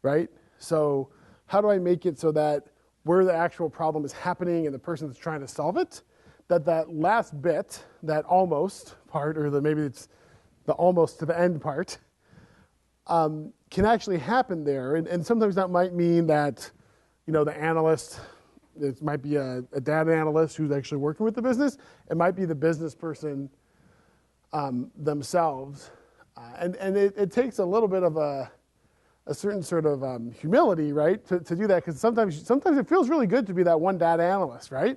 right? So how do I make it so that where the actual problem is happening and the person that's trying to solve it, that last bit, that almost part, or maybe it's the almost to the end part, can actually happen there. And sometimes that might mean that, the analyst, it might be a data analyst who's actually working with the business. It might be the business person themselves. And it takes a little bit of a certain sort of humility, right, to do that. Because sometimes it feels really good to be that one data analyst, right?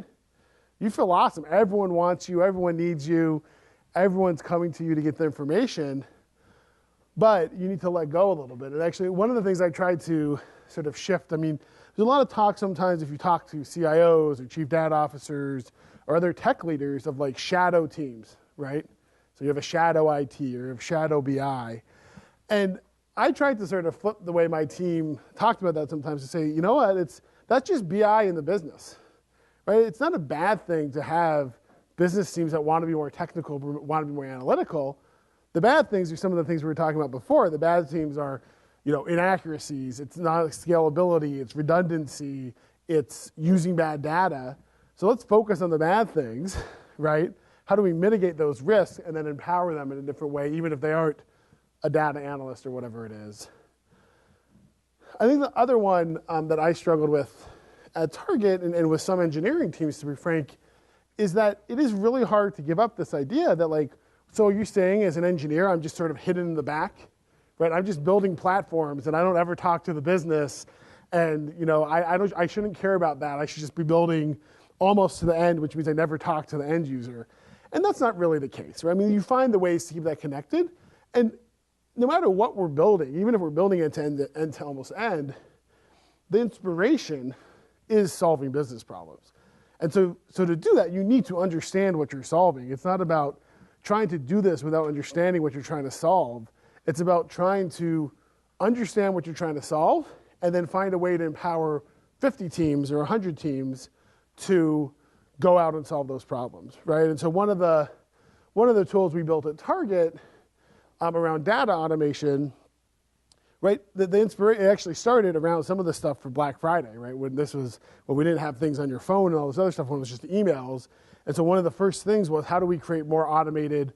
You feel awesome. Everyone wants you. Everyone needs you. Everyone's coming to you to get the information. But you need to let go a little bit. And actually, one of the things I tried to sort of shift, there's a lot of talk sometimes if you talk to CIOs or chief data officers or other tech leaders of like shadow teams, right? So you have a shadow IT or you have shadow BI. And I tried to sort of flip the way my team talked about that sometimes to say, you know what, that's just BI in the business, right? It's not a bad thing to have business teams that want to be more technical, want to be more analytical. The bad things are some of the things we were talking about before. The bad teams are, inaccuracies, it's not scalability, it's redundancy, it's using bad data. So let's focus on the bad things, right? How do we mitigate those risks and then empower them in a different way, even if they aren't a data analyst or whatever it is? I think the other one that I struggled with at Target and with some engineering teams, to be frank, is that it is really hard to give up this idea that, like, so you're saying as an engineer, I'm just sort of hidden in the back, right? I'm just building platforms and I don't ever talk to the business. And, I shouldn't care about that. I should just be building almost to the end, which means I never talk to the end user. And that's not really the case, right? You find the ways to keep that connected. And no matter what we're building, even if we're building it to end to almost end, the inspiration is solving business problems. And so to do that, you need to understand what you're solving. It's not about trying to do this without understanding what you're trying to solve. It's about trying to understand what you're trying to solve and then find a way to empower 50 teams or 100 teams to go out and solve those problems, right? And so one of the tools we built at Target around data automation, right? The inspiration actually started around some of the stuff for Black Friday, right? When we didn't have things on your phone and all this other stuff, when it was just emails. And so one of the first things was, how do we create more automated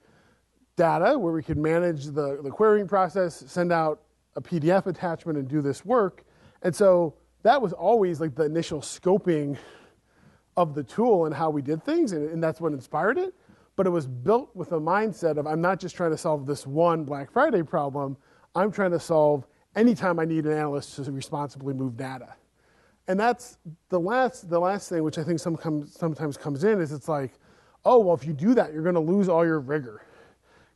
data where we could manage the querying process, send out a PDF attachment and do this work. And so that was always like the initial scoping of the tool and how we did things, and that's what inspired it. But it was built with a mindset of, I'm not just trying to solve this one Black Friday problem, I'm trying to solve anytime I need an analyst to responsibly move data. And that's the last thing, which I think sometimes comes in, is it's like, oh, well, if you do that, you're going to lose all your rigor,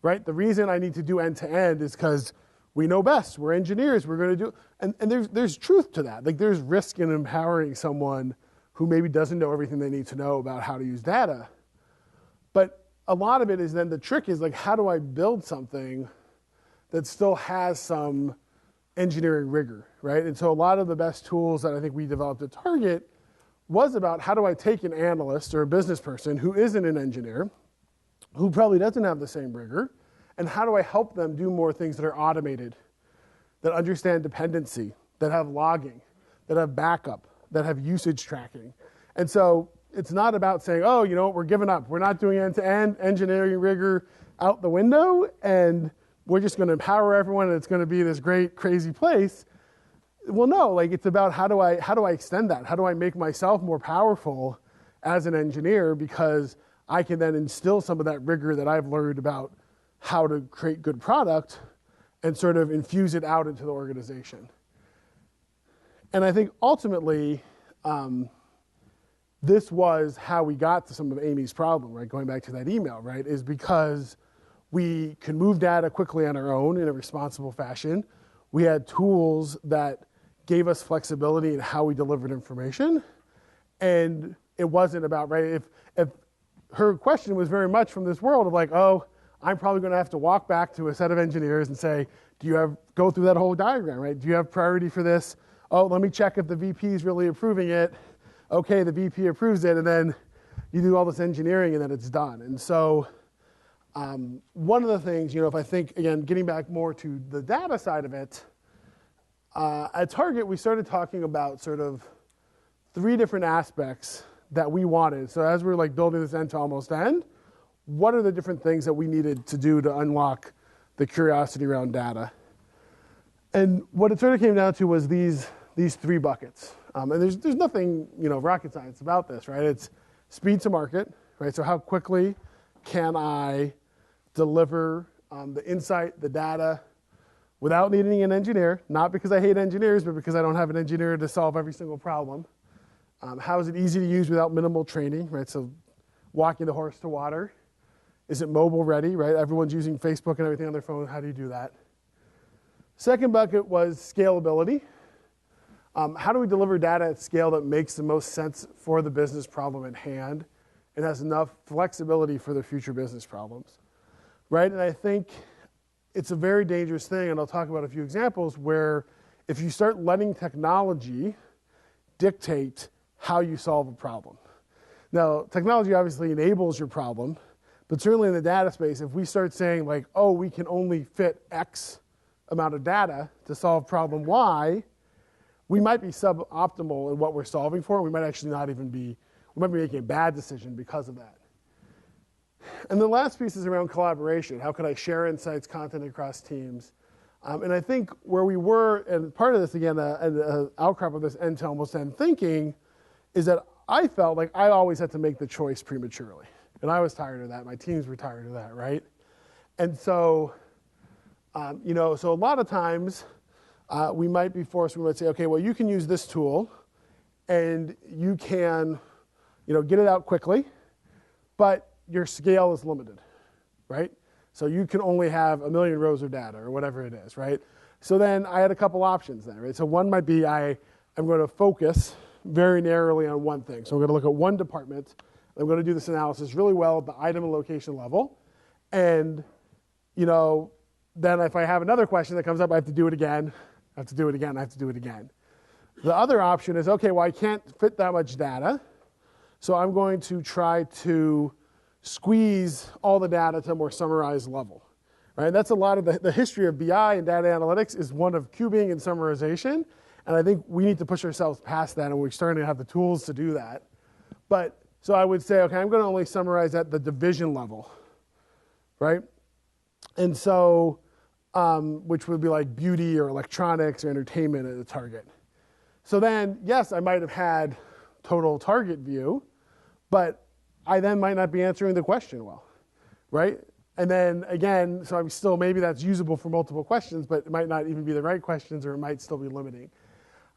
right? The reason I need to do end-to-end is because we know best. We're engineers. We're going to do, and there's truth to that. Like, there's risk in empowering someone who maybe doesn't know everything they need to know about how to use data. But a lot of it is then the trick is, like, how do I build something that still has some engineering rigor, right? And so a lot of the best tools that I think we developed at Target was about how do I take an analyst or a business person who isn't an engineer, who probably doesn't have the same rigor, and how do I help them do more things that are automated, that understand dependency, that have logging, that have backup, that have usage tracking. And so it's not about saying, oh, you know, we're giving up. We're not doing end-to-end engineering rigor out the window, and we're just going to empower everyone, and it's going to be this great, crazy place. Well, no, like it's about how do I extend that? How do I make myself more powerful as an engineer, because I can then instill some of that rigor that I've learned about how to create good product and sort of infuse it out into the organization. And I think ultimately, this was how we got to some of Amy's problem, right? Going back to that email, right? Is because we can move data quickly on our own in a responsible fashion. We had tools that gave us flexibility in how we delivered information. And it wasn't about, right? If her question was very much from this world of like, oh, I'm probably going to have to walk back to a set of engineers and say, go through that whole diagram, right? Do you have priority for this? Oh, let me check if the VP is really approving it. Okay, the VP approves it, and then you do all this engineering and then it's done. And so one of the things, if I think, again, getting back more to the data side of it, at Target, we started talking about sort of 3 different aspects that we wanted. So as we were like building this end to almost end, what are the different things that we needed to do to unlock the curiosity around data? And what it sort of came down to was these 3 buckets. And there's nothing, rocket science about this, right? It's speed to market, right? So how quickly can I deliver the insight, the data, without needing an engineer, not because I hate engineers, but because I don't have an engineer to solve every single problem. How is it easy to use without minimal training, right? So walking the horse to water. Is it mobile ready, right? Everyone's using Facebook and everything on their phone. How do you do that? Second bucket was scalability. How do we deliver data at scale that makes the most sense for the business problem at hand and has enough flexibility for the future business problems, right? And I think it's a very dangerous thing, and I'll talk about a few examples where if you start letting technology dictate how you solve a problem. Now, technology obviously enables your problem, but certainly in the data space, if we start saying like, oh, we can only fit X amount of data to solve problem Y, we might be suboptimal in what we're solving for. We might actually we might be making a bad decision because of that. And the last piece is around collaboration. How can I share insights, content across teams? And I think where we were, and part of this, again, an outcrop of this end to almost end thinking, is that I felt like I always had to make the choice prematurely. And I was tired of that. My teams were tired of that, right? And so, so a lot of times we might say, okay, well, you can use this tool and you can, get it out quickly, but your scale is limited, right? So you can only have 1 million rows of data or whatever it is, right? So then I had a couple options then, right? So one might be I'm going to focus very narrowly on one thing. So I'm going to look at one department. I'm going to do this analysis really well at the item and location level. And, then if I have another question that comes up, I have to do it again. I have to do it again. I have to do it again. The other option is, okay, well, I can't fit that much data. So I'm going to try to squeeze all the data to a more summarized level, right? That's a lot of the history of BI and data analytics is one of cubing and summarization. And I think we need to push ourselves past that, and we're starting to have the tools to do that. But so I would say, okay, I'm going to only summarize at the division level, right? And so, which would be like beauty or electronics or entertainment at a target. So then, yes, I might have had total target view, but I then might not be answering the question well, right? And then again, so I'm still, maybe that's usable for multiple questions, but it might not even be the right questions, or it might still be limiting.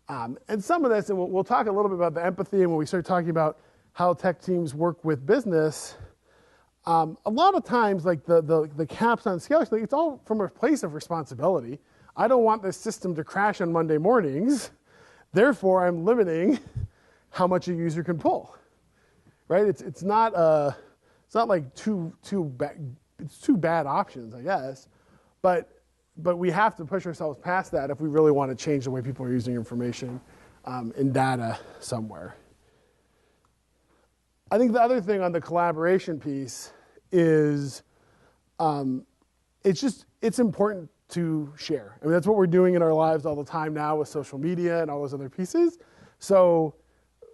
And some of this, and we'll talk a little bit about the empathy, and when we start talking about how tech teams work with business, a lot of times, like the caps on scale, it's all from a place of responsibility. I don't want this system to crash on Monday mornings, therefore I'm limiting how much a user can pull, right? It's not like two bad options, I guess, but but we have to push ourselves past that if we really want to change the way people are using information in data somewhere. I think the other thing on the collaboration piece is it's important to share. I mean, that's what we're doing in our lives all the time now with social media and all those other pieces. So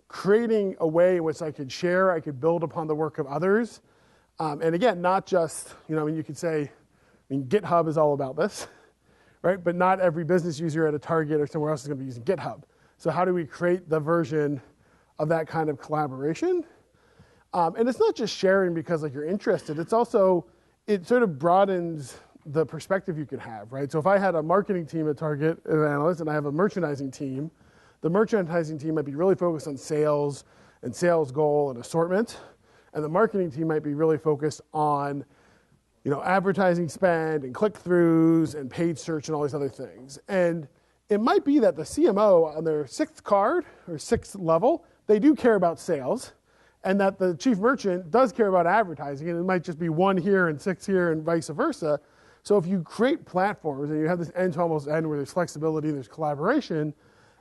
creating a way in which I could share, I could build upon the work of others. And again, not just, I mean, you could say, GitHub is all about this, right? But not every business user at a Target or somewhere else is going to be using GitHub. So how do we create the version of that kind of collaboration? And it's not just sharing because you're interested. It's also, it sort of broadens the perspective you could have, right? So if I had a marketing team at Target, an analyst, and I have a merchandising team, the merchandising team might be really focused on sales and sales goal and assortment, and the marketing team might be really focused on advertising spend and click-throughs and paid search and all these other things. And it might be that the CMO on their 6th card or 6th level, they do care about sales, and that the chief merchant does care about advertising, and it might just be 1 here and 6 here and vice versa. So if you create platforms and you have this end to almost end where there's flexibility, there's collaboration,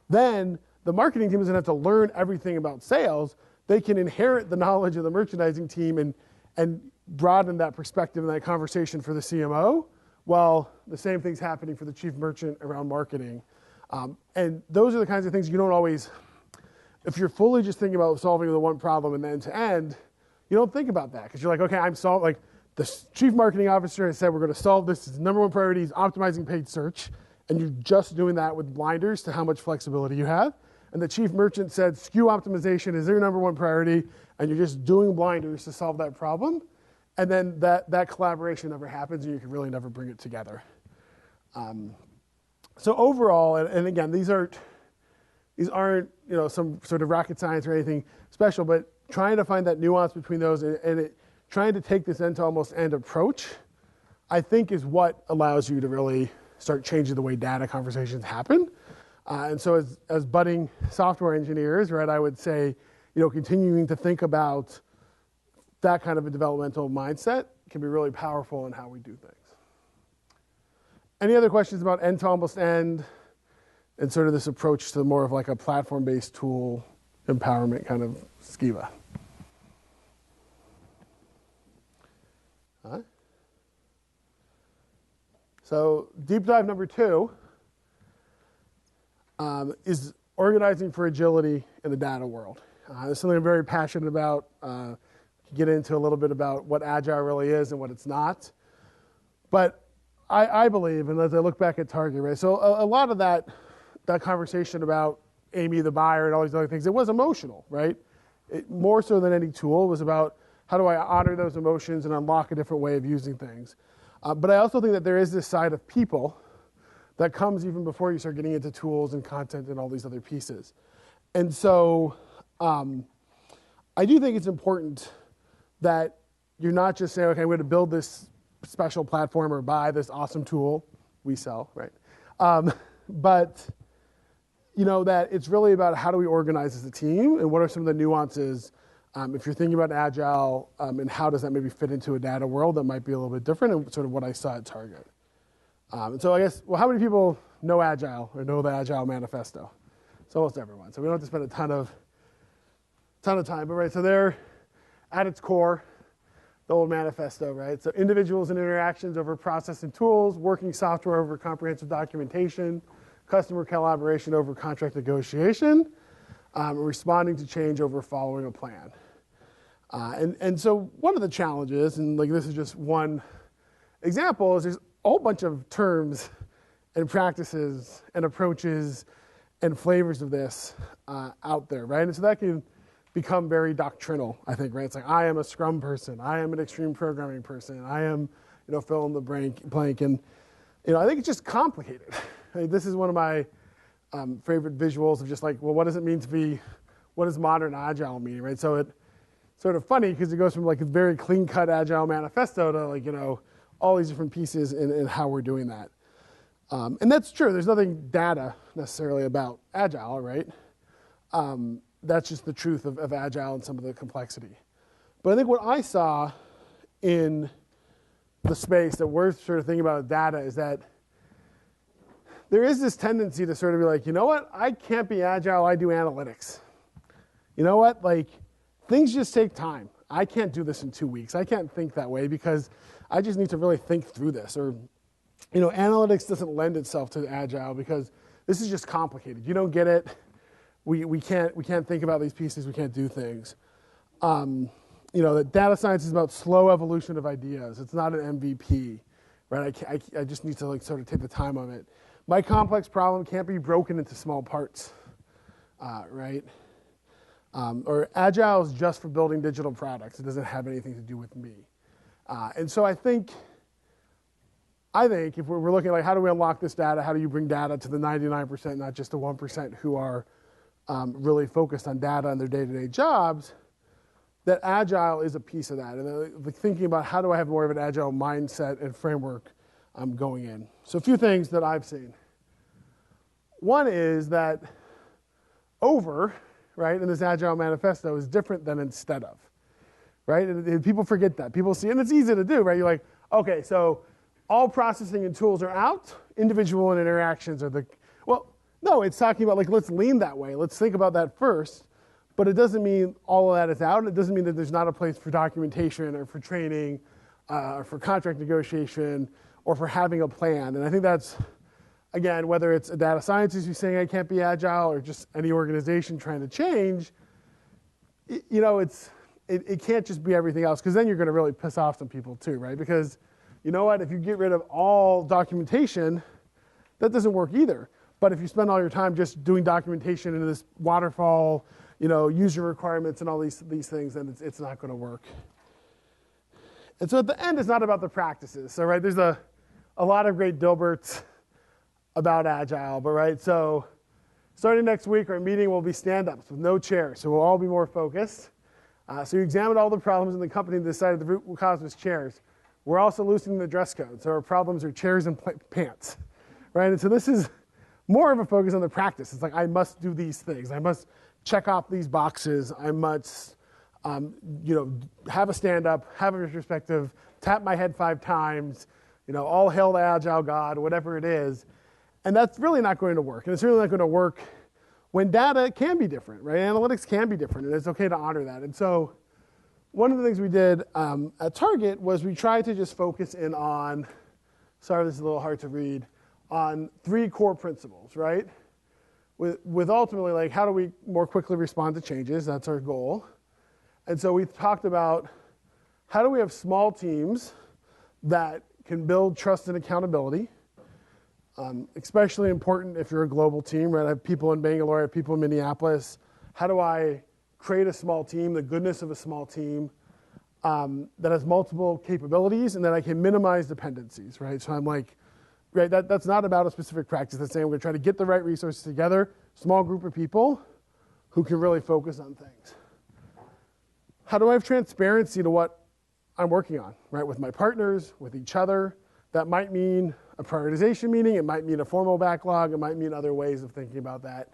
then the marketing team doesn't have to learn everything about sales. They can inherit the knowledge of the merchandising team and broaden that perspective and that conversation for the CMO, while the same thing's happening for the chief merchant around marketing. And those are the kinds of things you don't always, if you're fully just thinking about solving the one problem and end to end, you don't think about that because you're like, okay, the chief marketing officer has said we're going to solve this. His number one priority is optimizing paid search, and you're just doing that with blinders to how much flexibility you have. And the chief merchant said SKU optimization is their number one priority, and you're just doing blinders to solve that problem. And then that collaboration never happens, and you can really never bring it together. So overall, and again, these aren't some sort of rocket science or anything special, but trying to find that nuance between those and trying to take this end to almost end approach, I think is what allows you to really start changing the way data conversations happen. And so as budding software engineers, right, I would say, continuing to think about that kind of a developmental mindset can be really powerful in how we do things. Any other questions about end to almost end and sort of this approach to more of a platform-based tool empowerment kind of schema? All right. So deep dive number 2 is organizing for agility in the data world. This is something I'm very passionate about. Get into a little bit about what agile really is and what it's not. But I believe, and as I look back at Target, right, so a lot of that conversation about Amy the buyer and all these other things, it was emotional, right? More so than any tool, it was about how do I honor those emotions and unlock a different way of using things. But I also think that there is this side of people that comes even before you start getting into tools and content and all these other pieces. And so I do think it's important that you're not just saying, okay, I'm going to build this special platform or buy this awesome tool we sell, right? But that it's really about how do we organize as a team and what are some of the nuances if you're thinking about agile and how does that maybe fit into a data world that might be a little bit different and sort of what I saw at Target. And so I guess, how many people know agile or know the agile manifesto? It's almost everyone. So we don't have to spend a ton of time, but right, so they're at its core, the old manifesto, right? So individuals and interactions over process and tools, working software over comprehensive documentation, customer collaboration over contract negotiation, responding to change over following a plan. And so one of the challenges, and this is just one example, is there's a whole bunch of terms and practices and approaches and flavors of this out there, right? And so that can become very doctrinal, I think, right? It's like, I am a Scrum person, I am an extreme programming person, I am, fill in the blank, and I think it's just complicated. This is one of my favorite visuals of just what does it mean to be, what does modern agile mean, right? So it's sort of funny because it goes from a very clean-cut agile manifesto to all these different pieces in how we're doing that. And that's true. There's nothing data necessarily about agile, right? That's just the truth of agile and some of the complexity. But I think what I saw in the space that we're sort of thinking about data is that there is this tendency to sort of be like, you know what, I can't be agile, I do analytics. You know what, like, things just take time. I can't do this in 2 weeks. I can't think that way because I just need to really think through this. Or, you know, analytics doesn't lend itself to agile because this is just complicated. You don't get it. We can't think about these pieces. We can't do things. You know, that data science is about slow evolution of ideas. It's not an MVP, right? I just need to like sort of take the time on it. My complex problem can't be broken into small parts, right? Or agile is just for building digital products. It doesn't have anything to do with me. And so I think if we're looking at like how do we unlock this data, how do you bring data to the 99%, not just the 1% who are really focused on data in their day-to-day jobs, that agile is a piece of that. And thinking about how do I have more of an agile mindset and framework going in. So a few things that I've seen. One is that over, right, in this agile manifesto is different than instead of, right? And people forget that. People see, and it's easy to do, right? You're like, okay, so all processing and tools are out, individual interactions are the, well, no, it's talking about like, let's lean that way. Let's think about that first. But it doesn't mean all of that is out. It doesn't mean that there's not a place for documentation or for training, or for contract negotiation, or for having a plan. And I think that's, again, whether it's a data scientist who's saying I can't be agile or just any organization trying to change, you know, it can't just be everything else because then you're going to really piss off some people too, right? Because you know what? If you get rid of all documentation, that doesn't work either. But if you spend all your time just doing documentation in this waterfall, you know, user requirements and all these things, then it's not going to work. And so at the end, it's not about the practices. So, right, there's a lot of great Dilberts about agile, but right, so starting next week, our meeting will be stand-ups with no chairs, so we'll all be more focused. So you examined all the problems in the company and decided the root cause was chairs. We're also loosening the dress code, so our problems are chairs and pants, right? And so this is more of a focus on the practice. It's like, I must do these things. I must check off these boxes. I must, you know, have a stand-up, have a retrospective, tap my head 5 times, you know, all hail the agile god, whatever it is. And that's really not going to work. And it's really not going to work when data can be different, right? Analytics can be different, and it's okay to honor that. And so one of the things we did at Target was we tried to just focus in on, sorry, this is a little hard to read, on 3 core principles, right? With ultimately, like, how do we more quickly respond to changes? That's our goal. And so we talked about how do we have small teams that can build trust and accountability, especially important if you're a global team, right? I have people in Bangalore, I have people in Minneapolis. How do I create a small team, the goodness of a small team that has multiple capabilities and that I can minimize dependencies, right? So I'm like, right, that's not about a specific practice. That's saying we're going to try to get the right resources together, small group of people who can really focus on things. How do I have transparency to what I'm working on, right, with my partners, with each other? That might mean a prioritization meeting. It might mean a formal backlog. It might mean other ways of thinking about that.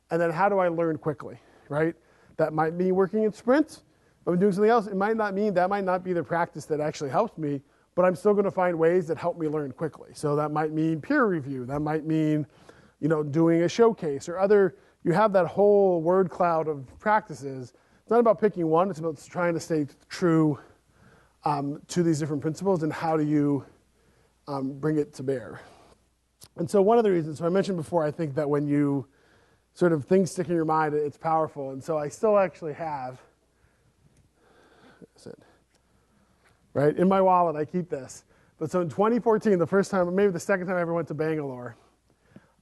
And then how do I learn quickly, right? That might mean working in sprints. If I'm doing something else, it might not mean that might not be the practice that actually helps me, but I'm still going to find ways that help me learn quickly. So that might mean peer review. That might mean, you know, doing a showcase or other. You have that whole word cloud of practices. It's not about picking one. It's about trying to stay true to these different principles and how do you bring it to bear. And so one of the reasons, so I mentioned before, I think that when you sort of things stick in your mind, it's powerful. And so I still actually have, that's it. Right, in my wallet, I keep this. But so in 2014, the first time, maybe the second time I ever went to Bangalore,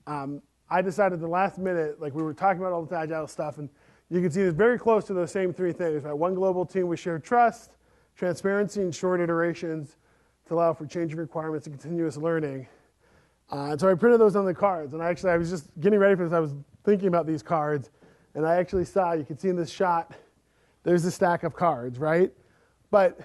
I decided the last minute, like we were talking about all this agile stuff, and you can see it's very close to those same 3 things, right? One global team with shared trust, transparency, and short iterations to allow for changing requirements and continuous learning. And so I printed those on the cards, and I was just getting ready for this. I was thinking about these cards, and I actually saw, you can see in this shot, there's a stack of cards, right? But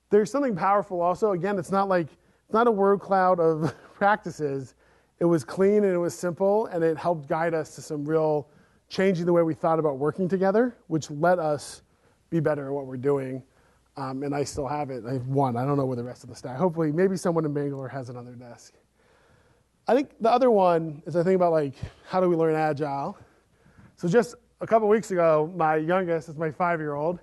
there's something powerful also. Again, it's not a word cloud of practices. It was clean and it was simple, and it helped guide us to some real changing the way we thought about working together, which let us be better at what we're doing. And I still have it. I have one. I don't know where the rest of the stack. Hopefully, maybe someone in Bangalore has it on their desk. I think the other one is I think about like, how do we learn agile? So just a couple weeks ago, my youngest, is my 5-year-old,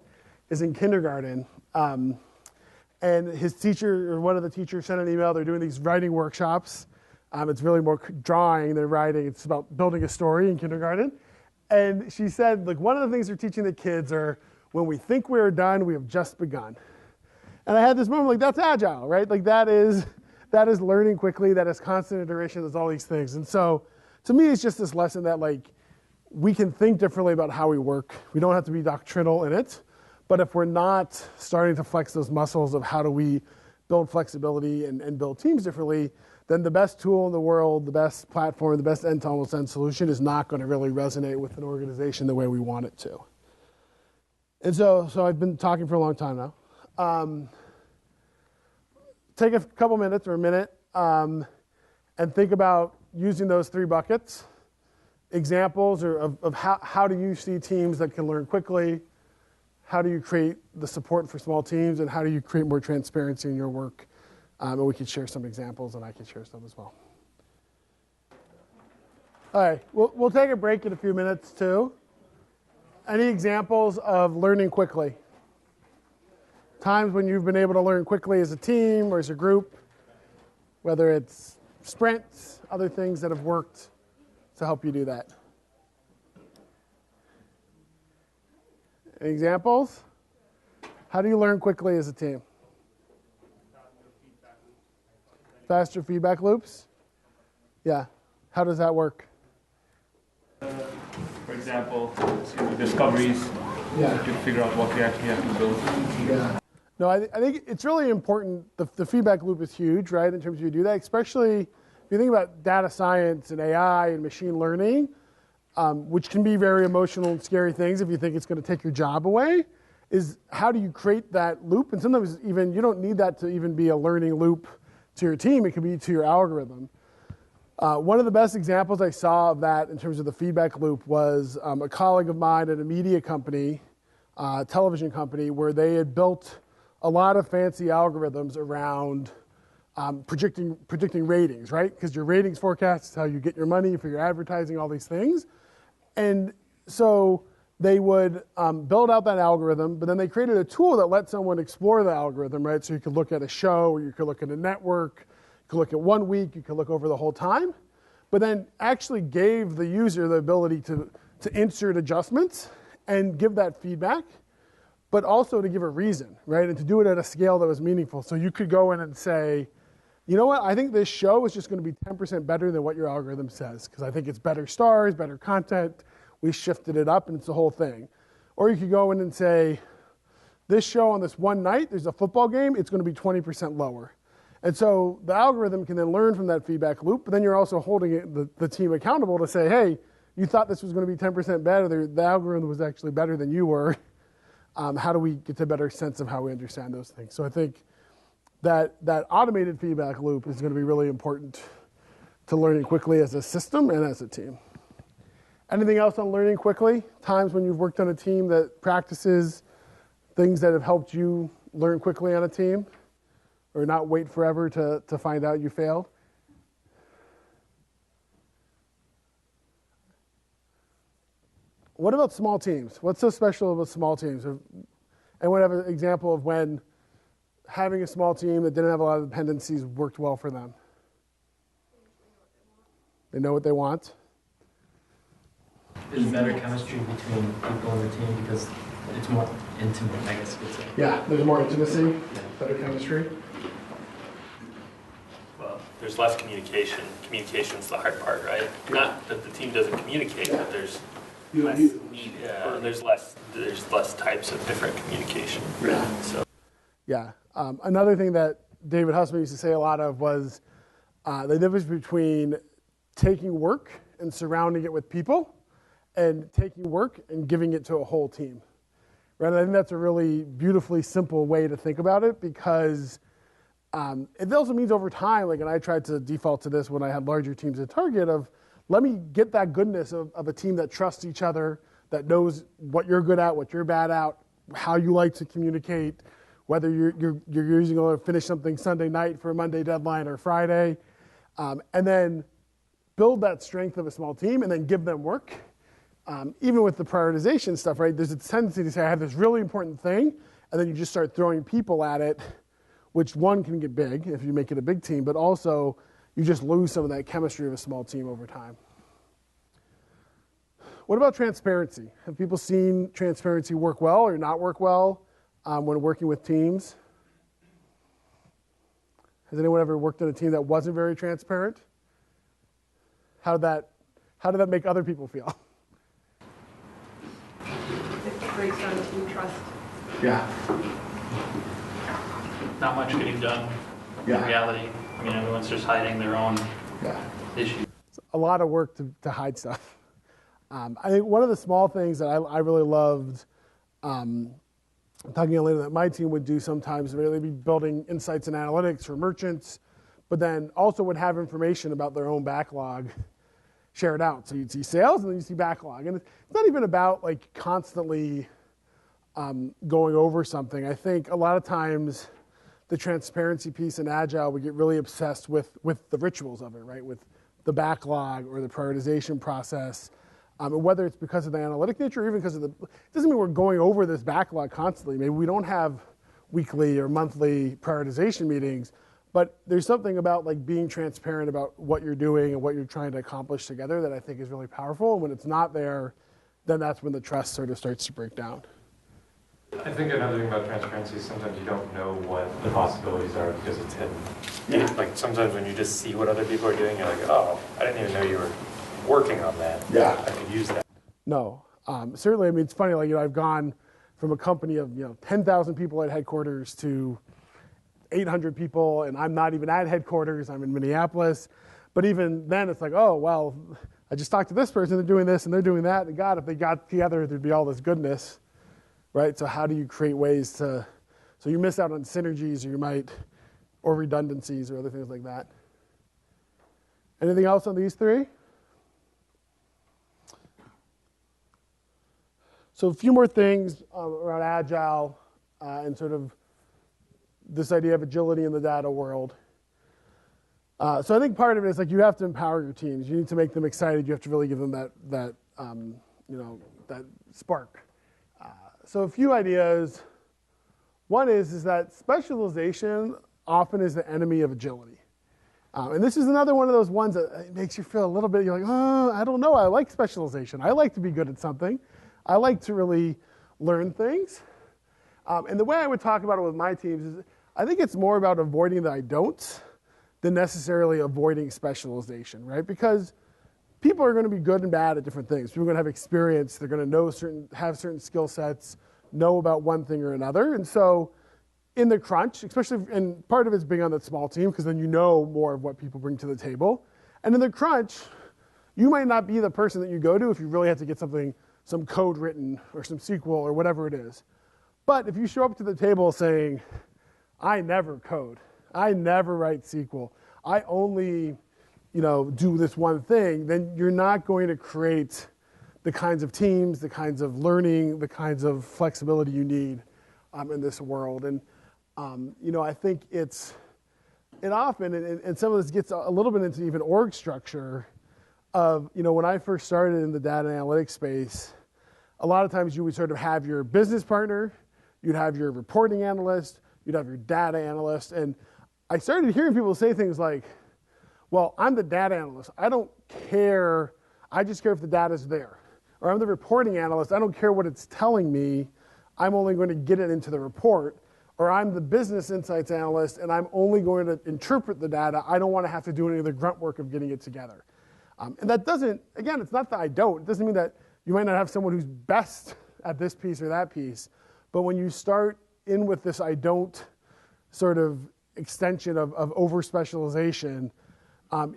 is in kindergarten. And his teacher, or one of the teachers, sent an email. They're doing these writing workshops. It's really more drawing than writing. It's about building a story in kindergarten. And she said, like, one of the things they're teaching the kids are, when we think we're done, we have just begun. And I had this moment, like, that's agile, right? Like, that is learning quickly, that is constant iteration, there's all these things. And so, to me, it's just this lesson that, like, we can think differently about how we work. We don't have to be doctrinal in it. But if we're not starting to flex those muscles of how do we build flexibility and build teams differently, then the best tool in the world, the best platform, the best end-to-almost-end solution is not going to really resonate with an organization the way we want it to. And so I've been talking for a long time now. Take a couple minutes or a minute and think about using those 3 buckets. Examples of how do you see teams that can learn quickly? How do you create the support for small teams? And how do you create more transparency in your work? And we could share some examples, and I could share some as well. All right, we'll take a break in a few minutes, too. Any examples of learning quickly? Times when you've been able to learn quickly as a team or as a group, whether it's sprints, other things that have worked to help you do that. Any examples? How do you learn quickly as a team? Faster feedback loops? Yeah. How does that work? For example, discoveries to figure out what we actually have to build. Yeah. No, I think it's really important. The feedback loop is huge, right, in terms of you do that, especially if you think about data science and AI and machine learning, which can be very emotional and scary things if you think it's going to take your job away, is how do you create that loop? And sometimes even you don't need that to even be a learning loop to your team. It could be to your algorithm. One of the best examples I saw of that in terms of the feedback loop was a colleague of mine at a media company, television company, where they had built a lot of fancy algorithms around predicting ratings, right? Because your ratings forecast is how you get your money for your advertising, all these things. And so they would build out that algorithm, but then they created a tool that let someone explore the algorithm, right? So you could look at a show, or you could look at a network, you could look at 1 week, you could look over the whole time, but then actually gave the user the ability to insert adjustments and give that feedback, but also to give a reason, right? And to do it at a scale that was meaningful. So you could go in and say, you know what, I think this show is just going to be 10% better than what your algorithm says, because I think it's better stars, better content, we shifted it up, and it's the whole thing. Or you could go in and say, this show on this one night, there's a football game, it's going to be 20% lower. And so the algorithm can then learn from that feedback loop, but then you're also holding the team accountable to say, hey, you thought this was going to be 10% better, the algorithm was actually better than you were. How do we get a better sense of how we understand those things? So I think that automated feedback loop is going to be really important to learning quickly as a system and as a team. Anything else on learning quickly? Times when you've worked on a team that practices things that have helped you learn quickly on a team, or not wait forever to find out you failed? What about small teams? What's so special about small teams? Anyone have an example of when having a small team that didn't have a lot of dependencies worked well for them? They know what they want. There's better chemistry between people in the team because it's more intimate, I guess you could say. Yeah, there's more intimacy, better chemistry. Well, there's less communication. Communication's the hard part, right? Not that the team doesn't communicate, but there's less types of different communication. Yeah. So. Yeah. Another thing that David Hussman used to say a lot of was the difference between taking work and surrounding it with people, and taking work and giving it to a whole team. Right? And I think that's a really beautifully simple way to think about it, because it also means over time, like, and I tried to default to this when I had larger teams at Target, of let me get that goodness of a team that trusts each other, that knows what you're good at, what you're bad at, how you like to communicate, whether you're using to finish something Sunday night for a Monday deadline or Friday. and then build that strength of a small team and then give them work. Even with the prioritization stuff, right, there's a tendency to say, I have this really important thing, and then you just start throwing people at it, which one can get big if you make it a big team, but also you just lose some of that chemistry of a small team over time. What about transparency? Have people seen transparency work well or not work well when working with teams? Has anyone ever worked in a team that wasn't very transparent? How did that make other people feel? It breaks down team trust. Yeah. Not much getting done in reality. I mean, everyone's just hiding their own issues. It's a lot of work to hide stuff. I think one of the small things that I really loved, talking later, that my team would do sometimes, they'd be building insights and analytics for merchants, but then also would have information about their own backlog shared out. So you'd see sales and then you see backlog. And it's not even about like constantly going over something. I think a lot of times the transparency piece in Agile, we get really obsessed with the rituals of it, right? With the backlog or the prioritization process. And whether it's because of the analytic nature or even because of it doesn't mean we're going over this backlog constantly. Maybe we don't have weekly or monthly prioritization meetings, but there's something about like being transparent about what you're doing and what you're trying to accomplish together that I think is really powerful. And when it's not there, then that's when the trust sort of starts to break down. I think another thing about transparency is sometimes you don't know what the possibilities are because it's hidden. Yeah. Like sometimes when you just see what other people are doing, you're like, oh, I didn't even know you were working on that. Yeah. I could use that. No. Certainly, I mean, it's funny, like, I've gone from a company of, 10,000 people at headquarters to 800 people, and I'm not even at headquarters, I'm in Minneapolis. But even then, it's like, oh, well, I just talked to this person, they're doing this, and they're doing that, and God, if they got together, there'd be all this goodness, right? So how do you create ways to, so you miss out on synergies, or redundancies, or other things like that. Anything else on these three? So a few more things around Agile and sort of this idea of agility in the data world. So I think part of it is like you have to empower your teams. You need to make them excited. You have to really give them that spark. So a few ideas. One is that specialization often is the enemy of agility. And this is another one of those ones that makes you feel a little bit, you're like, oh, I don't know. I like specialization. I like to be good at something. I like to really learn things. And the way I would talk about it with my teams is I think it's more about avoiding the I don't than necessarily avoiding specialization, right? Because people are going to be good and bad at different things. People are going to have experience. They're going to have certain skill sets, know about one thing or another. And so in the crunch, especially, and part of it's being on that small team because then you know more of what people bring to the table. And in the crunch, you might not be the person that you go to if you really have to get some code written or some SQL or whatever it is. But if you show up to the table saying, I never code, I never write SQL, I only do this one thing, then you're not going to create the kinds of teams, the kinds of learning, the kinds of flexibility you need in this world. And I think it often, and some of this gets a little bit into even org structure of, when I first started in the data analytics space, a lot of times you would sort of have your business partner, you'd have your reporting analyst, you'd have your data analyst. And I started hearing people say things like, well, I'm the data analyst. I don't care. I just care if the data's there. Or I'm the reporting analyst. I don't care what it's telling me. I'm only going to get it into the report. Or I'm the business insights analyst, and I'm only going to interpret the data. I don't want to have to do any of the grunt work of getting it together. And that doesn't, again, it's not that I don't. It doesn't mean that you might not have someone who's best at this piece or that piece. But when you start in with this I don't sort of extension of over-specialization,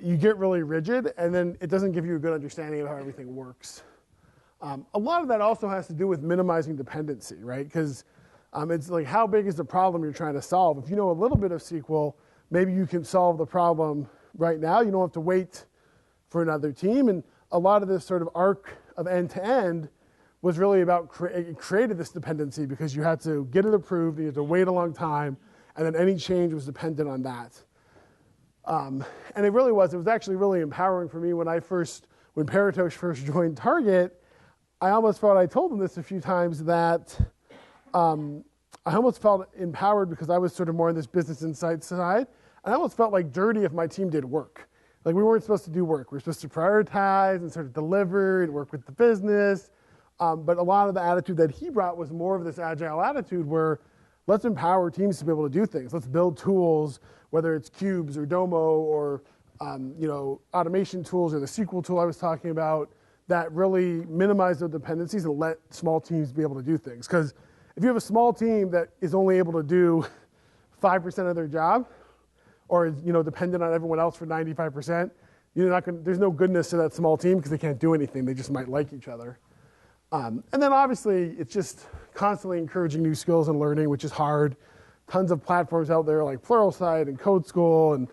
you get really rigid, and then it doesn't give you a good understanding of how everything works. A lot of that also has to do with minimizing dependency, right? Because it's like, how big is the problem you're trying to solve? If you know a little bit of SQL, maybe you can solve the problem right now. You don't have to wait for another team. And a lot of this sort of arc of end-to-end was really about created this dependency because you had to get it approved, you had to wait a long time, and then any change was dependent on that. And it was actually really empowering for me when Paratosh first joined Target. I almost felt, I told him this a few times, that I almost felt empowered because I was sort of more in this business insight side. I almost felt like dirty if my team did work. Like we weren't supposed to do work. We were supposed to prioritize and sort of deliver and work with the business. But a lot of the attitude that he brought was more of this agile attitude where let's empower teams to be able to do things. Let's build tools, whether it's cubes or Domo or automation tools or the SQL tool I was talking about, that really minimize those dependencies and let small teams be able to do things. Because if you have a small team that is only able to do 5% of their job, or is dependent on everyone else for 95%, there's no goodness to that small team because they can't do anything. They just might like each other. And then obviously it's just constantly encouraging new skills and learning, which is hard. Tons of platforms out there like Pluralsight and Code School and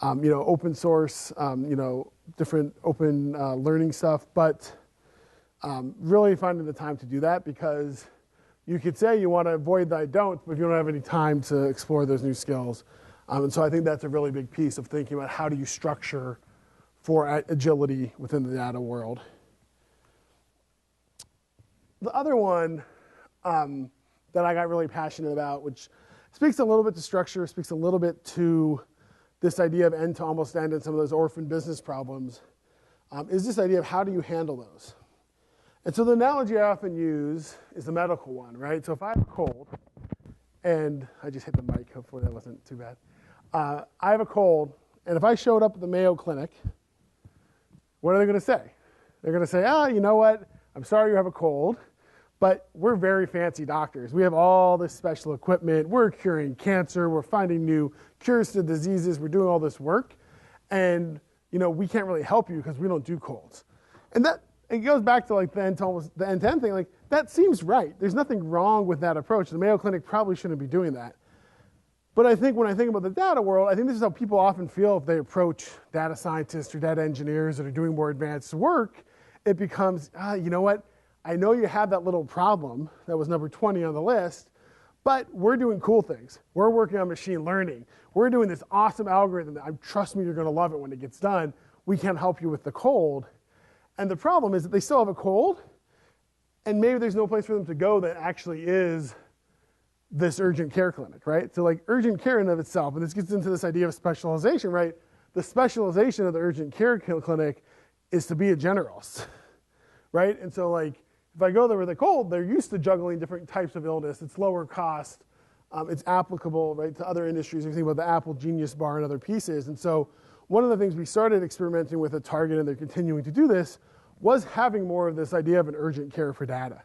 open source, different open learning stuff. But really finding the time to do that, because you could say you want to avoid the I don't, but if you don't have any time to explore those new skills. And so I think that's a really big piece of thinking about how do you structure for agility within the data world. The other one that I got really passionate about, which speaks a little bit to structure, speaks a little bit to this idea of end to almost end and some of those orphan business problems, is this idea of how do you handle those? And so the analogy I often use is the medical one, right? So if I have a cold, and I just hit the mic, hopefully that wasn't too bad. I have a cold, and if I showed up at the Mayo Clinic, what are they going to say? They're going to say, you know what? I'm sorry you have a cold, but we're very fancy doctors. We have all this special equipment. We're curing cancer. We're finding new cures to diseases. We're doing all this work, and we can't really help you because we don't do colds. And that it goes back to like the end-to-end thing. Like that seems right. There's nothing wrong with that approach. The Mayo Clinic probably shouldn't be doing that. But I think when I think about the data world, I think this is how people often feel if they approach data scientists or data engineers that are doing more advanced work. It becomes, you know what? I know you have that little problem that was number 20 on the list, but we're doing cool things. We're working on machine learning. We're doing this awesome algorithm that, trust me, you're going to love it when it gets done. We can't help you with the cold. And the problem is that they still have a cold, and maybe there's no place for them to go that actually is this urgent care clinic, right? So like urgent care in and of itself, and this gets into this idea of specialization, right? The specialization of the urgent care clinic is to be a generalist, right? And so like, if I go there with a cold, they're used to juggling different types of illness. It's lower cost. It's applicable, right, to other industries. You think about the Apple Genius Bar and other pieces. And so one of the things we started experimenting with at Target, and they're continuing to do this, was having more of this idea of an urgent care for data,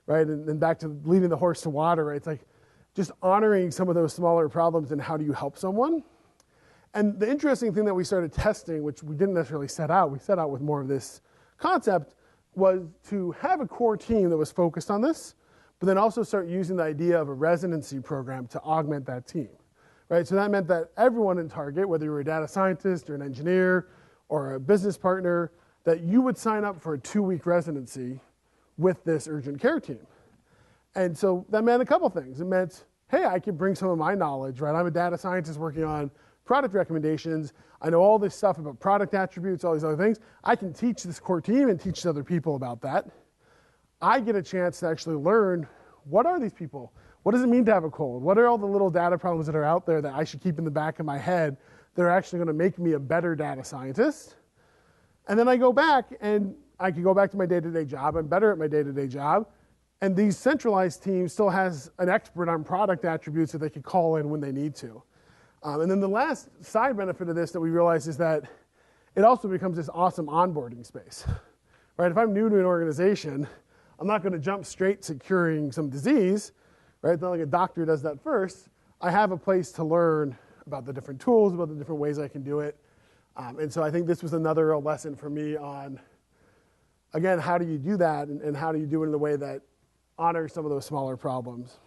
right? And back to leading the horse to water, right? It's like just honoring some of those smaller problems and how do you help someone. And the interesting thing that we started testing, which we didn't necessarily set out, we set out with more of this concept, was to have a core team that was focused on this, but then also start using the idea of a residency program to augment that team, right? So that meant that everyone in Target, whether you were a data scientist or an engineer or a business partner, that you would sign up for a 2-week residency with this urgent care team. And so that meant a couple things. It meant, hey, I can bring some of my knowledge, right? I'm a data scientist working on product recommendations. I know all this stuff about product attributes, all these other things. I can teach this core team and teach other people about that. I get a chance to actually learn, what are these people? What does it mean to have a cold? What are all the little data problems that are out there that I should keep in the back of my head that are actually going to make me a better data scientist? And then I go back and I can go back to my day-to-day job. I'm better at my day-to-day job. And these centralized teams still has an expert on product attributes that they could call in when they need to. And then the last side benefit of this that we realized is that it also becomes this awesome onboarding space, right? If I'm new to an organization, I'm not going to jump straight to curing some disease, right? It's not like a doctor does that first. I have a place to learn about the different tools, about the different ways I can do it. And so I think this was another real lesson for me on, again, how do you do that and how do you do it in a way that honors some of those smaller problems.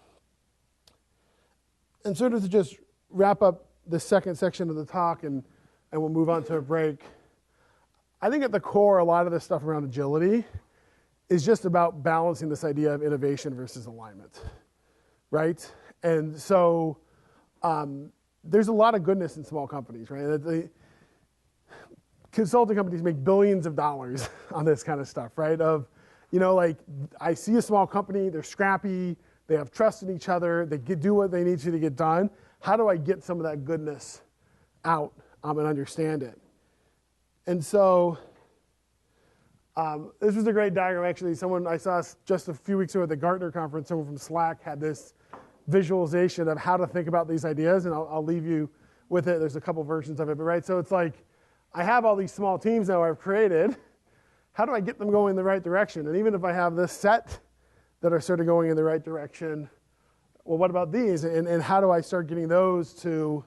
And sort of to just wrap up the second section of the talk and we'll move on to a break. I think at the core, a lot of this stuff around agility is just about balancing this idea of innovation versus alignment, right? And so there's a lot of goodness in small companies, right? consulting companies make billions of dollars on this kind of stuff, right? Of, like I see a small company, they're scrappy, they have trust in each other, they do what they need to get done. How do I get some of that goodness out and understand it? And so this was a great diagram, actually. Someone I saw just a few weeks ago at the Gartner conference, someone from Slack had this visualization of how to think about these ideas, and I'll leave you with it. There's a couple versions of it, but right, so it's like, I have all these small teams now I've created. How do I get them going in the right direction? And even if I have this set that are sort of going in the right direction, well, what about these? And how do I start getting those to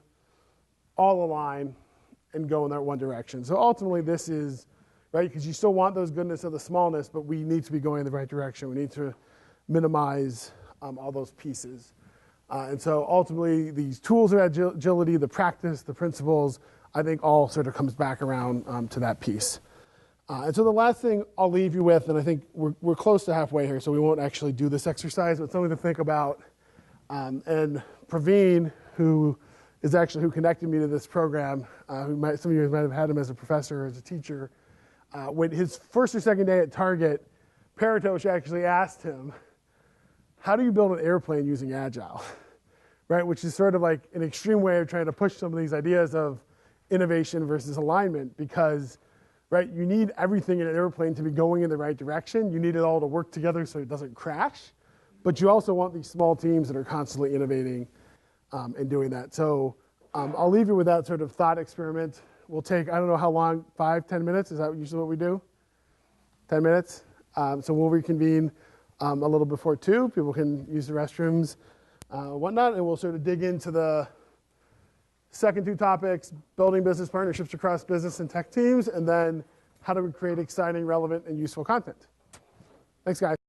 all align and go in that one direction? So ultimately this is, right, because you still want those goodness of the smallness, but we need to be going in the right direction. We need to minimize all those pieces. And so ultimately these tools of agility, the practice, the principles, I think all sort of comes back around to that piece. And so the last thing I'll leave you with, and I think we're close to halfway here, so we won't actually do this exercise, but something to think about. And Praveen, who connected me to this program, some of you might have had him as a professor or as a teacher, when his first or second day at Target, Paratosh actually asked him, how do you build an airplane using Agile? Right, which is sort of like an extreme way of trying to push some of these ideas of innovation versus alignment, because right, you need everything in an airplane to be going in the right direction. You need it all to work together so it doesn't crash. But you also want these small teams that are constantly innovating and doing that. So I'll leave you with that sort of thought experiment. We'll take, I don't know how long, 5, 10 minutes? Is that usually what we do? 10 minutes? So we'll reconvene a little before 2. People can use the restrooms, whatnot, and we'll sort of dig into the second 2 topics, building business partnerships across business and tech teams, and then how do we create exciting, relevant, and useful content. Thanks, guys.